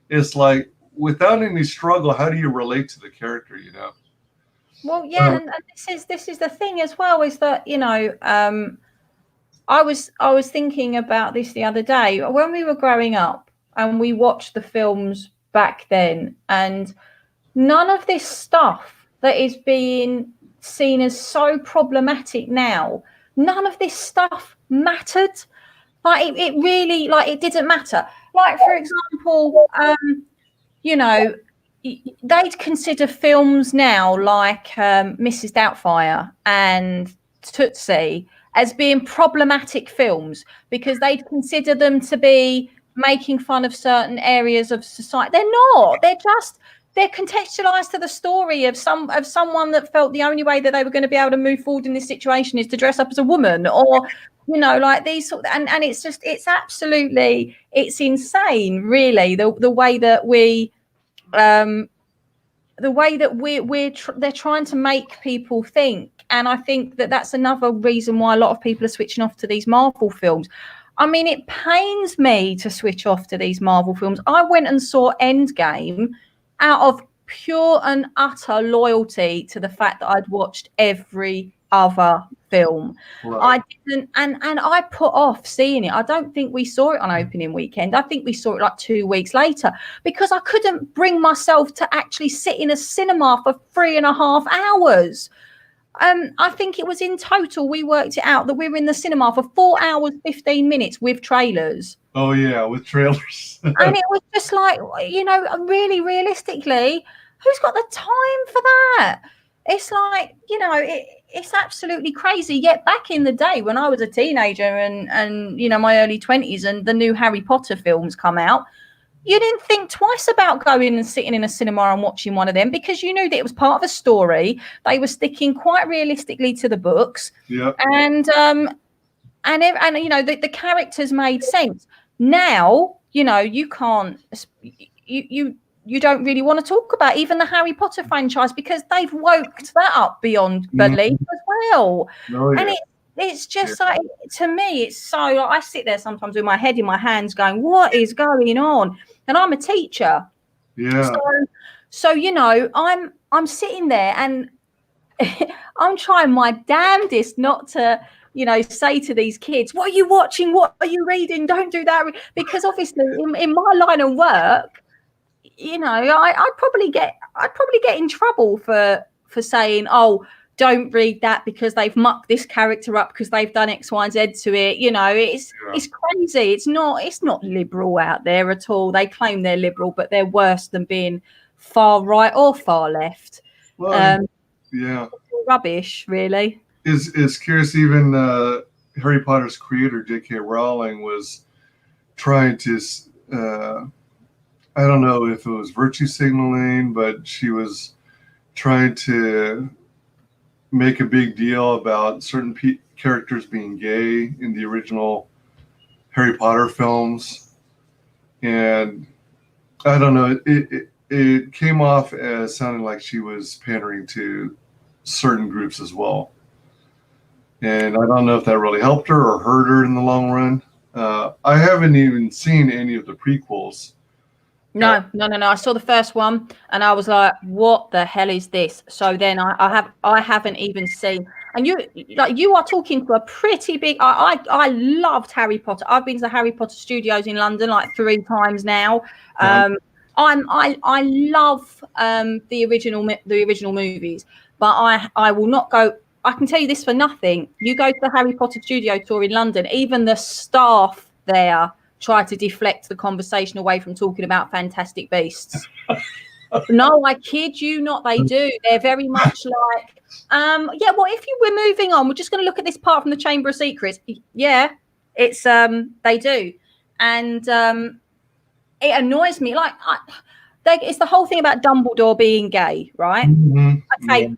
it's like, without any struggle, how do you relate to the character, you know? Well, yeah, and this is the thing as well, is that, you know, I was thinking about this the other day when we were growing up and we watched the films back then, and none of this stuff that is being seen as so problematic now, none of this stuff mattered. Like it really, like it didn't matter. Like, for example, you know, they'd consider films now like Mrs. Doubtfire and Tootsie as being problematic films because they'd consider them to be making fun of certain areas of society. They're not. they're contextualized to the story of someone that felt the only way that they were going to be able to move forward in this situation is to dress up as a woman, or like these sort of, and it's just, it's absolutely, it's insane, really, the way that they're trying to make people think. And I think that that's another reason why a lot of people are switching off to these Marvel films. I mean, it pains me to switch off to these Marvel films. I went and saw Endgame out of pure and utter loyalty to the fact that I'd watched every other film. Right. I didn't, and I put off seeing it. I don't think we saw it on opening weekend. I think we saw it like 2 weeks later, because I couldn't bring myself to actually sit in a cinema for 3.5 hours. I think it was in total, we worked it out that we were in the cinema for 4 hours, 15 minutes with trailers. Oh, yeah, with trailers. And it was just like, really realistically, who's got the time for that? It's like, it's absolutely crazy. Yet back in the day when I was a teenager and my early 20s and the new Harry Potter films come out, you didn't think twice about going and sitting in a cinema and watching one of them, because you knew that it was part of a story. They were sticking quite realistically to the books. Yeah. And the characters made sense. Now, you can't, you don't really want to talk about even the Harry Potter franchise, because they've woked that up beyond belief as well. Oh, yeah. And it's just like, to me, it's so, I sit there sometimes with my head in my hands going, what is going on? And I'm a teacher. Yeah. So I'm sitting there and I'm trying my damnedest not to, say to these kids, what are you watching? What are you reading? Don't do that. Because obviously in my line of work, I'd probably get in trouble for saying, oh, don't read that because they've mucked this character up because they've done X, Y, and Z to it. It's crazy. It's not liberal out there at all. They claim they're liberal, but they're worse than being far right or far left. Well, yeah, rubbish, really. Is curious. Even Harry Potter's creator, J.K. Rowling, was trying to. I don't know if it was virtue signaling, but she was trying to make a big deal about certain characters being gay in the original Harry Potter films. And I don't know, it came off as sounding like she was pandering to certain groups as well. And I don't know if that really helped her or hurt her in the long run. I haven't even seen any of the prequels. No. I saw the first one and I was like, what the hell is this? So then I haven't even seen, and you are talking to a pretty big, I loved Harry Potter. I've been to the Harry Potter studios in London like 3 times now. I love the original movies, but I will not go. I can tell you this for nothing. You go to the Harry Potter studio tour in London, even the staff there try to deflect the conversation away from talking about Fantastic Beasts. No, I kid you not, they do. They're very much like, we're moving on. We're just going to look at this part from the Chamber of Secrets. Yeah, it's they do. And it annoys me. Like, it's the whole thing about Dumbledore being gay, right? Mm-hmm. Okay,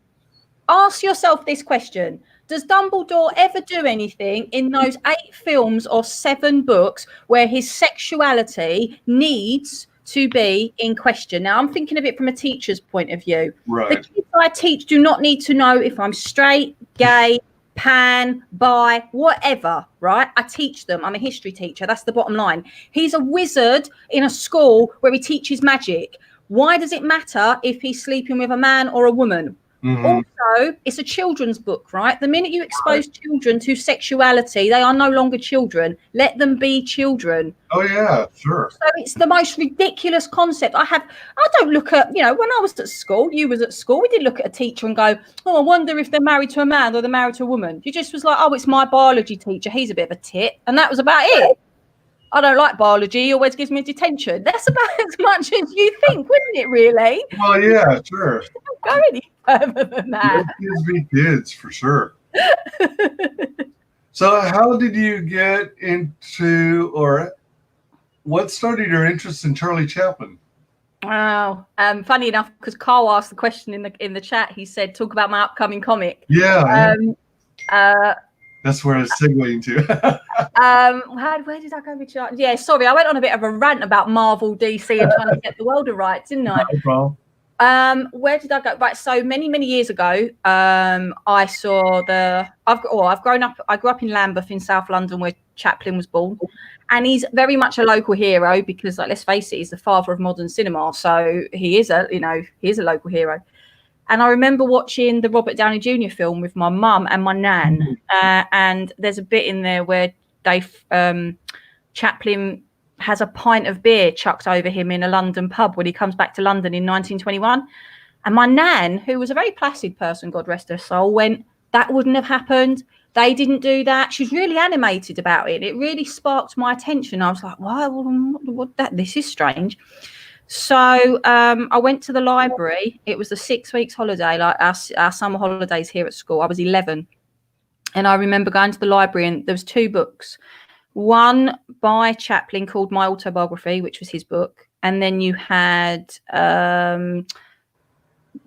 ask yourself this question. Does Dumbledore ever do anything in those 8 films or 7 books where his sexuality needs to be in question? Now, I'm thinking of it from a teacher's point of view. Right. The kids I teach do not need to know if I'm straight, gay, pan, bi, whatever, right? I teach them. I'm a history teacher. That's the bottom line. He's a wizard in a school where he teaches magic. Why does it matter if he's sleeping with a man or a woman? Mm-hmm. Also, it's a children's book, right? The minute you expose children to sexuality, they are no longer children. Let them be children. Oh, yeah, sure. So it's the most ridiculous concept. I don't look at, when I was at school, you was at school, we didn't look at a teacher and go, oh, I wonder if they're married to a man or they're married to a woman. You just was like, oh, it's my biology teacher. He's a bit of a tit. And that was about it. I don't like biology. He always gives me detention. That's about as much as you think, wouldn't it, really? Well, yeah, sure. Don't go any further than that. Kids be kids, for sure. So how did you get into, or what started your interest in Charlie Chaplin? Wow. Funny enough, because Carl asked the question in the chat, he said, "Talk about my upcoming comic." Yeah, Uh, that's where I was segueing to. where did I go with Charlie? Yeah, sorry, I went on a bit of a rant about Marvel, DC, and trying to get the world of rights, didn't I? No problem. Where did I go? Right, so many years ago, I saw I've grown up. I grew up in Lambeth in South London, where Chaplin was born, and he's very much a local hero because, like, let's face it, he's the father of modern cinema. So he is a local hero. And I remember watching the Robert Downey Jr. film with my mum and my nan, and there's a bit in there where Chaplin has a pint of beer chucked over him in a London pub when he comes back to London in 1921. And my nan, who was a very placid person, God rest her soul, went, "That wouldn't have happened. They didn't do that." She was really animated about it. It really sparked my attention. I was like, "Why? This is strange." So I went to the library. It was a 6 weeks holiday, like our summer holidays here at school. I was 11. And I remember going to the library, and there was 2 books. One by Chaplin called My Autobiography, which was his book. And then you had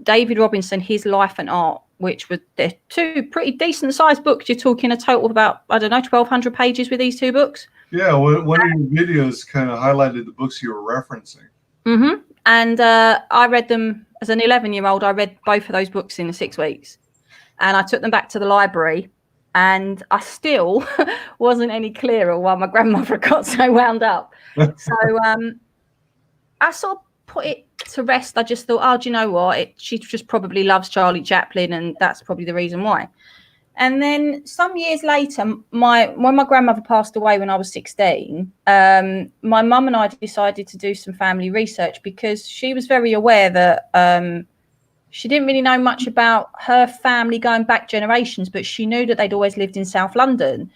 David Robinson, His Life and Art, which were 2 pretty decent sized books. You're talking a total of about, 1,200 pages with these 2 books. Yeah, one of your videos kind of highlighted the books you were referencing. Mm-hmm. And I read them as an 11-year-old. I read both of those books in 6 weeks. And I took them back to the library. And I still wasn't any clearer why my grandmother got so wound up. So I sort of put it to rest. I just thought, do you know what? She just probably loves Charlie Chaplin, and that's probably the reason why. And then some years later, when my grandmother passed away when I was 16, my mum and I decided to do some family research because she was very aware that she didn't really know much about her family going back generations, but she knew that they'd always lived in South London.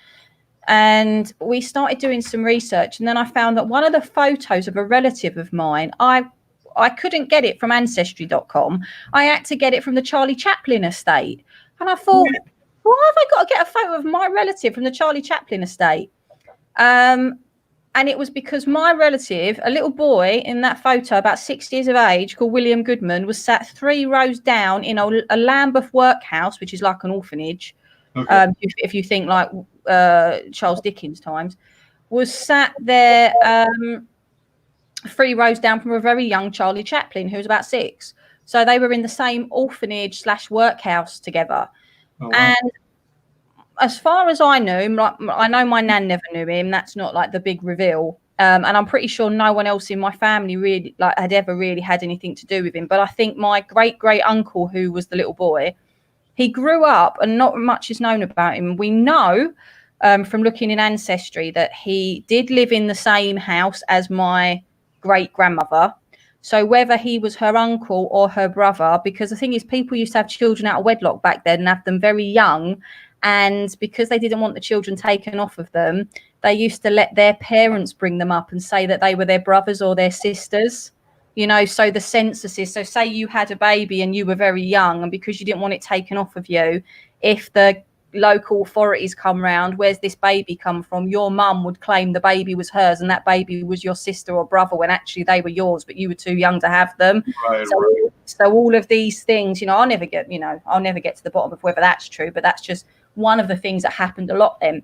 And we started doing some research, and then I found that one of the photos of a relative of mine, I couldn't get it from Ancestry.com. I had to get it from the Charlie Chaplin estate. And I thought, why have I got to get a photo of my relative from the Charlie Chaplin estate? And it was because my relative, a little boy in that photo, about 6 years of age, called William Goodman, was sat 3 rows down in a Lambeth workhouse, which is like an orphanage. Okay. If you think like Charles Dickens times, was sat there 3 rows down from a very young Charlie Chaplin, who was about 6. So they were in the same orphanage / workhouse together. Oh, wow. And as far as I knew, I know my nan never knew him. That's not like the big reveal. And I'm pretty sure no one else in my family really had ever really had anything to do with him. But I think my great uncle, who was the little boy, he grew up and not much is known about him. We know from looking in Ancestry that he did live in the same house as my great grandmother. So whether he was her uncle or her brother, because the thing is, people used to have children out of wedlock back then and have them very young. And because they didn't want the children taken off of them, they used to let their parents bring them up and say that they were their brothers or their sisters, so the censuses. So say you had a baby and you were very young, and because you didn't want it taken off of you, if the local authorities come round, where's this baby come from? Your mum would claim the baby was hers and that baby was your sister or brother when actually they were yours, but you were too young to have them. Right, so all of these things, I'll never get to the bottom of whether that's true, but that's just one of the things that happened a lot then.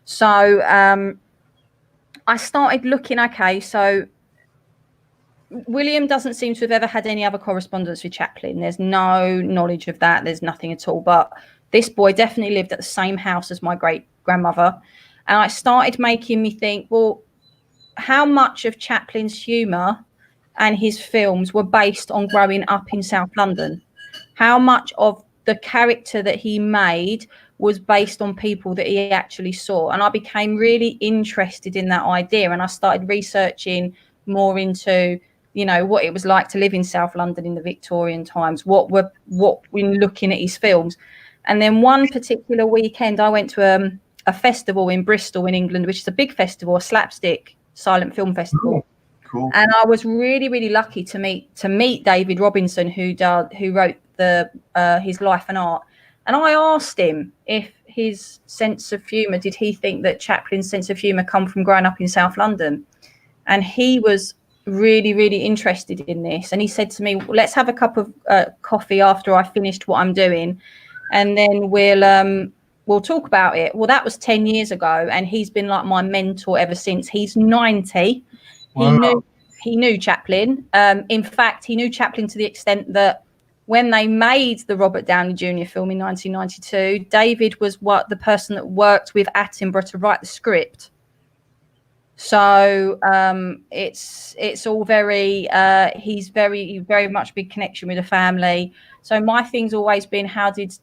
So I started looking, okay, so William doesn't seem to have ever had any other correspondence with Chaplin. There's no knowledge of that. There's nothing at all. But this boy definitely lived at the same house as my great grandmother. And I started making me think, well, how much of Chaplin's humour and his films were based on growing up in South London? How much of the character that he made was based on people that he actually saw? And I became really interested in that idea. And I started researching more into, what it was like to live in South London in the Victorian times, what when looking at his films. And then one particular weekend, I went to a festival in Bristol in England, which is a big festival, a slapstick silent film festival. Cool. And I was really, really lucky to meet David Robinson, who wrote his Life and Art. And I asked him if his sense of humour, did he think that Chaplin's sense of humour come from growing up in South London? And he was really, really interested in this. And he said to me, well, let's have a cup of coffee after I finished what I'm doing, and then we'll talk about it. Well, that was 10 years ago, and he's been like my mentor ever since. He's 90. Wow. He knew Chaplin. In fact, he knew Chaplin to the extent that when they made the Robert Downey Jr. film in 1992, David was the person that worked with Attenborough to write the script. So it's all very he's very much big connection with the family. So my thing's always been, how did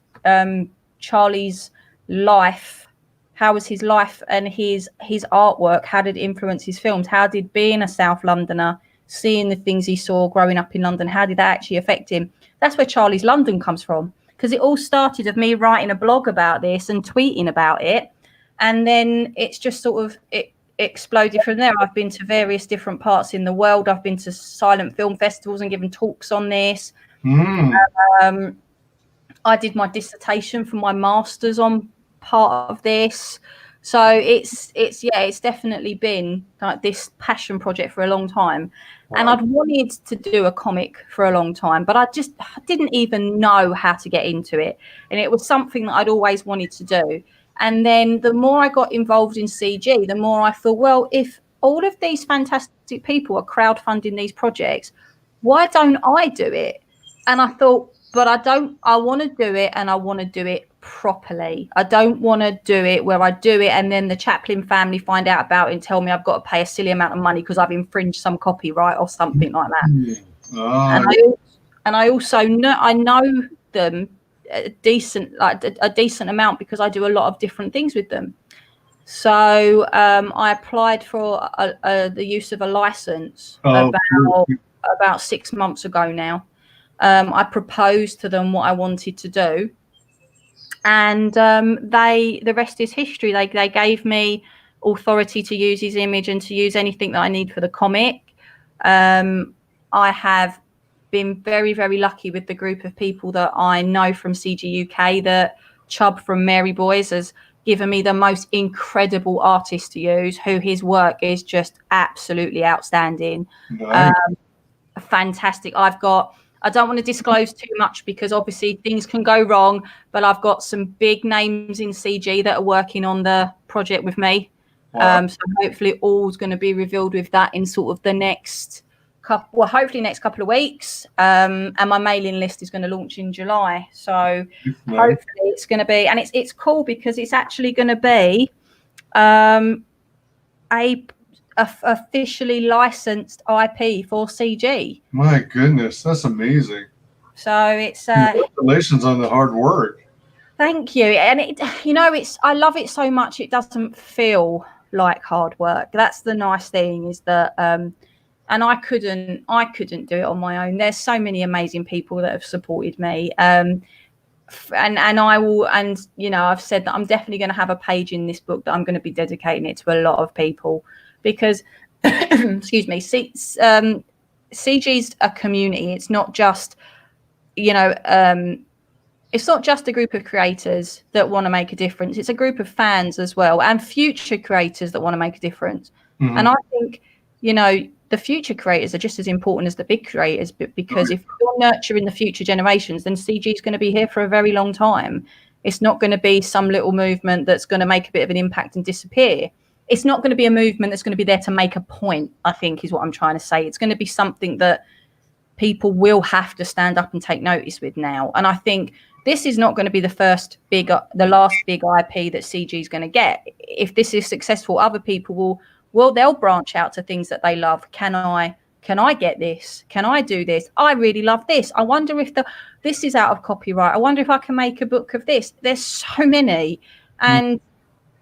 Charlie's life, how was his life and his artwork, how did it influence his films? How did being a South Londoner, seeing the things he saw growing up in London, how did that actually affect him? That's where Charlie's London comes from, because it all started of me writing a blog about this and tweeting about it, and then it's just sort of it exploded from there. I've been to various different parts in the world. I've been to silent film festivals and given talks on this. I did my dissertation for my master's on part of this. So it's definitely been like this passion project for a long time. Wow. And I'd wanted to do a comic for a long time, but I didn't even know how to get into it. And it was something that I'd always wanted to do. And then the more I got involved in CG, the more I thought, well, if all of these fantastic people are crowdfunding these projects, why don't I do it? And I thought, but I want to do it, and I want to do it properly. I don't want to do it where I do it and then the Chaplin family find out about it and tell me I've got to pay a silly amount of money because I've infringed some copyright or something like that. And I also know them a decent amount because I do a lot of different things with them. So I applied for the use of a license about 6 months ago now. I proposed to them what I wanted to do, and the rest is history. They gave me authority to use his image and to use anything that I need for the comic. I have been very, very lucky with the group of people that I know from CG UK. That Chubb from Mary Boys has given me the most incredible artist to use, who his work is just absolutely outstanding. Nice. Fantastic. I don't want to disclose too much because obviously things can go wrong, but I've got some big names in CG that are working on the project with me. Wow. So hopefully all's going to be revealed with that in sort of the next hopefully next couple of weeks. And my mailing list is going to launch in July. So hopefully it's going to be, and it's cool because it's actually going to be a officially licensed IP for CG. My goodness, that's amazing. So it's congratulations on the hard work. Thank you. And I love it so much it doesn't feel like hard work. That's the nice thing, is that and I couldn't do it on my own. There's so many amazing people that have supported me. And I will, and I've said that I'm definitely going to have a page in this book that I'm going to be dedicating it to a lot of people. Because, excuse me, CG's a community. It's not just, it's not just a group of creators that want to make a difference. It's a group of fans as well, and future creators that want to make a difference. Mm-hmm. And I think, the future creators are just as important as the big creators, because if you're nurturing the future generations, then CG is going to be here for a very long time. It's not going to be some little movement that's going to make a bit of an impact and disappear. It's not going to be a movement that's going to be there to make a point, I think, is what I'm trying to say. It's going to be something that people will have to stand up and take notice with now. And I think this is not going to be the last big IP that CG is going to get. If this is successful, other people they'll branch out to things that they love. Can I get this? Can I do this? I really love this. I wonder if this is out of copyright. I wonder if I can make a book of this. There's so many. And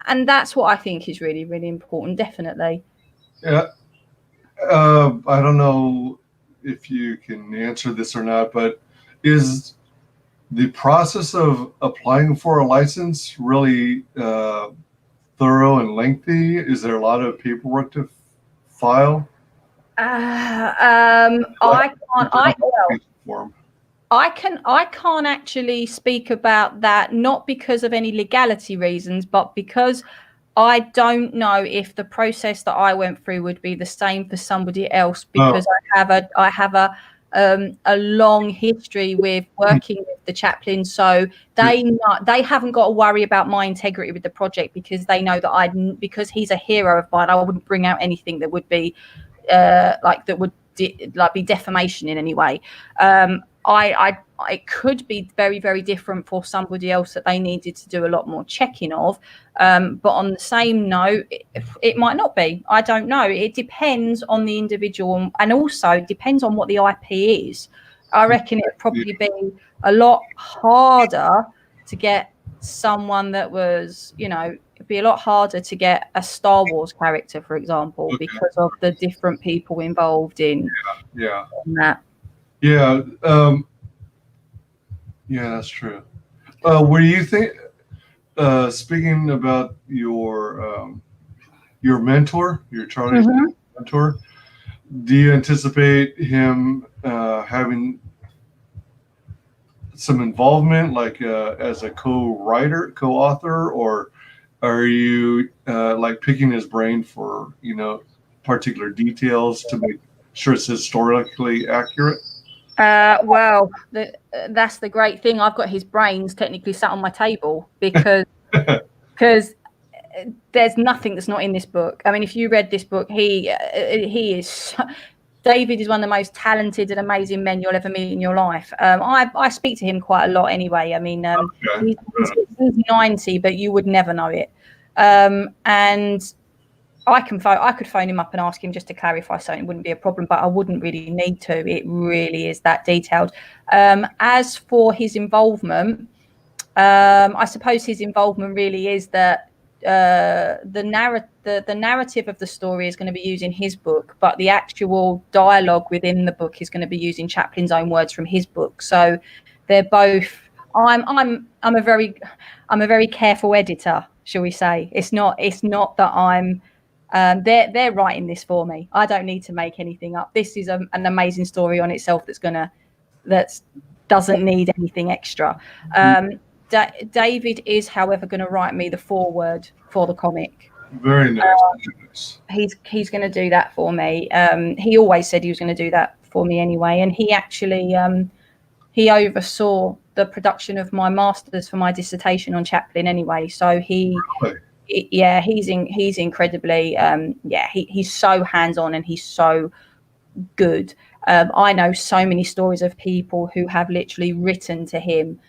that's what I think is really, really important, definitely. Yeah. I don't know if you can answer this or not, but is the process of applying for a license really thorough and lengthy? Is there a lot of paperwork to file? I can't actually speak about that, not because of any legality reasons, but because I don't know if the process that I went through would be the same for somebody else, because I have a long history with working with the Chaplin, so they haven't got to worry about my integrity with the project, because they know that because he's a hero of mine, I wouldn't bring out anything that would be be defamation in any way. It could be very, very different for somebody else that they needed to do a lot more checking of. But on the same note, it might not be. I don't know. It depends on the individual, and also depends on what the IP is. I reckon it'd probably be a lot harder to get someone that was, it'd be a lot harder to get a Star Wars character, for example, because of the different people involved in that. Yeah. Yeah, that's true. Were you speaking about your mentor, your Charlie mentor, do you anticipate him having some involvement, like as a co-author, or are you like picking his brain for particular details to make sure it's historically accurate? Well, that's the great thing. I've got his brains technically sat on my table, because there's nothing that's not in this book. I mean, if you read this book, he is. David is one of the most talented and amazing men you'll ever meet in your life. I speak to him quite a lot anyway. I mean, he's 90, but you would never know it. And I could phone him up and ask him just to clarify something. It wouldn't be a problem, but I wouldn't really need to. It really is that detailed. As for his involvement, I suppose his involvement really is that the narrative of the story is going to be using his book, but the actual dialogue within the book is going to be using Chaplin's own words from his book. So they're both. I'm a very careful editor, shall we say? It's not that I'm. They're writing this for me. I don't need to make anything up. This is an amazing story on itself that doesn't need anything extra. David is, however, going to write me the foreword for the comic. Very nice. He's going to do that for me. He always said he was going to do that for me anyway, and he actually he oversaw the production of my master's for my dissertation on Chaplin anyway. So he's incredibly he's so hands-on and he's so good. I know so many stories of people who have literally written to him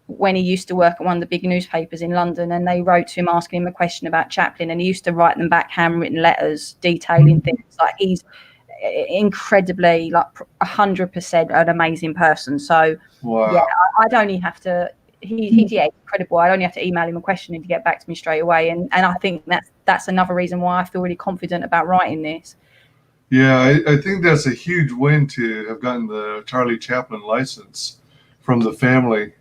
when he used to work at one of the big newspapers in London, and they wrote to him asking him a question about Chaplin, and he used to write them back handwritten letters detailing things. Like, he's incredibly, like, 100% an amazing person. So I don't even have to. He's incredible. I only have to email him a question and to get back to me straight away. And I think that's another reason why I feel really confident about writing this. Yeah, I think that's a huge win to have gotten the Charlie Chaplain license from the family.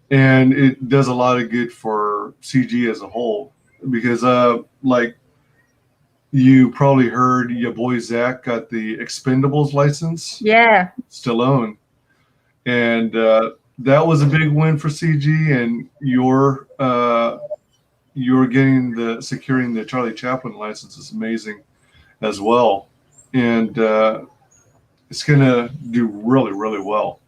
And it does a lot of good for CG as a whole, because like you probably heard, your boy Zach got the Expendables license. Yeah. Stallone. And that was a big win for CG, and you're securing the Charlie Chaplin license is amazing as well. And it's gonna do really, really well.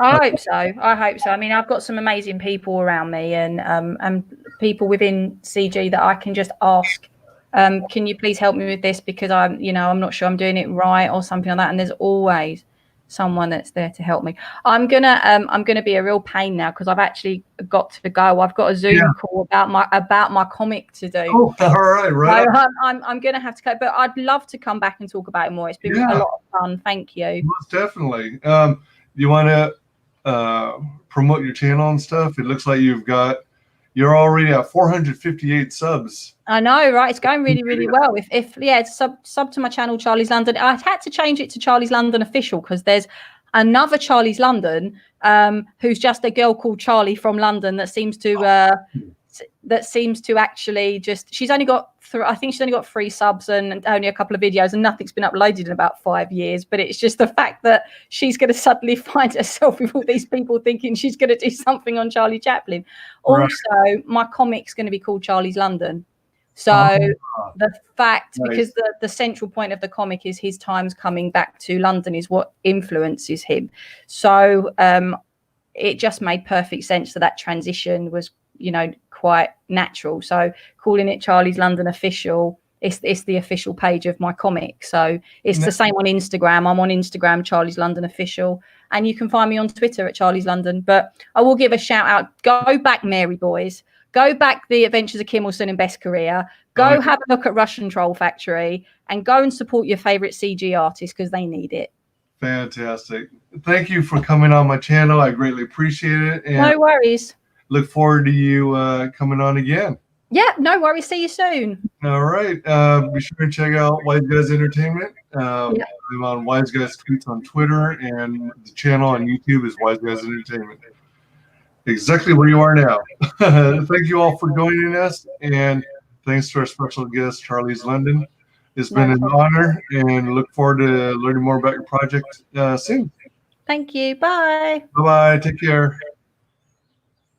I hope so. I mean, I've got some amazing people around me, and people within CG that I can just ask, can you please help me with this, because I'm not sure I'm doing it right or something like that. And there's always someone that's there to help me. I'm gonna be a real pain now, because I've actually got to go. I've got a Zoom call about my comic to do. Oh, all right. So I'm gonna have to go, but I'd love to come back and talk about it more. It's been a lot of fun. Thank you. Most definitely. You want to promote your channel and stuff? It looks like you're already at 458 subs. I know, right? It's going really, really well. If sub to my channel, Charlie's London. I had to change it to Charlie's London Official, because there's another Charlie's London who's just a girl called Charlie from London that seems to that seems to actually just, she's only got I think she's only got 3 subs and only a couple of videos, and nothing's been uploaded in about 5 years. But it's just the fact that she's going to suddenly find herself with all these people thinking she's going to do something on Charlie Chaplin. Right. Also, my comic's going to be called Charlie's London. So the fact, because the central point of the comic is his times coming back to London is what influences him. So it just made perfect sense that transition was, you know, quite natural. So calling it Charlie's London Official, it's the official page of my comic. So it's the same on Instagram. I'm on Instagram, Charlie's London Official, and you can find me on Twitter at Charlie's London. But I will give a shout out. Go back, Mary Boys. Go back The Adventures of Kimmelson and Best Career. Go have a look at Russian Troll Factory, and go and support your favorite CG artists because they need it. Fantastic. Thank you for coming on my channel. I greatly appreciate it. And no worries. Look forward to you coming on again. Yeah, no worries. See you soon. All right. Be sure to check out WyzGyz Entertainment. I'm on WyzGyz Tweets on Twitter, and the channel on YouTube is WyzGyz Entertainment. Exactly where you are now. Thank you all for joining us, and thanks to our special guest, Charlie's London. It's been an honor, and look forward to learning more about your project soon. Thank you. Bye. Bye-bye. Take care.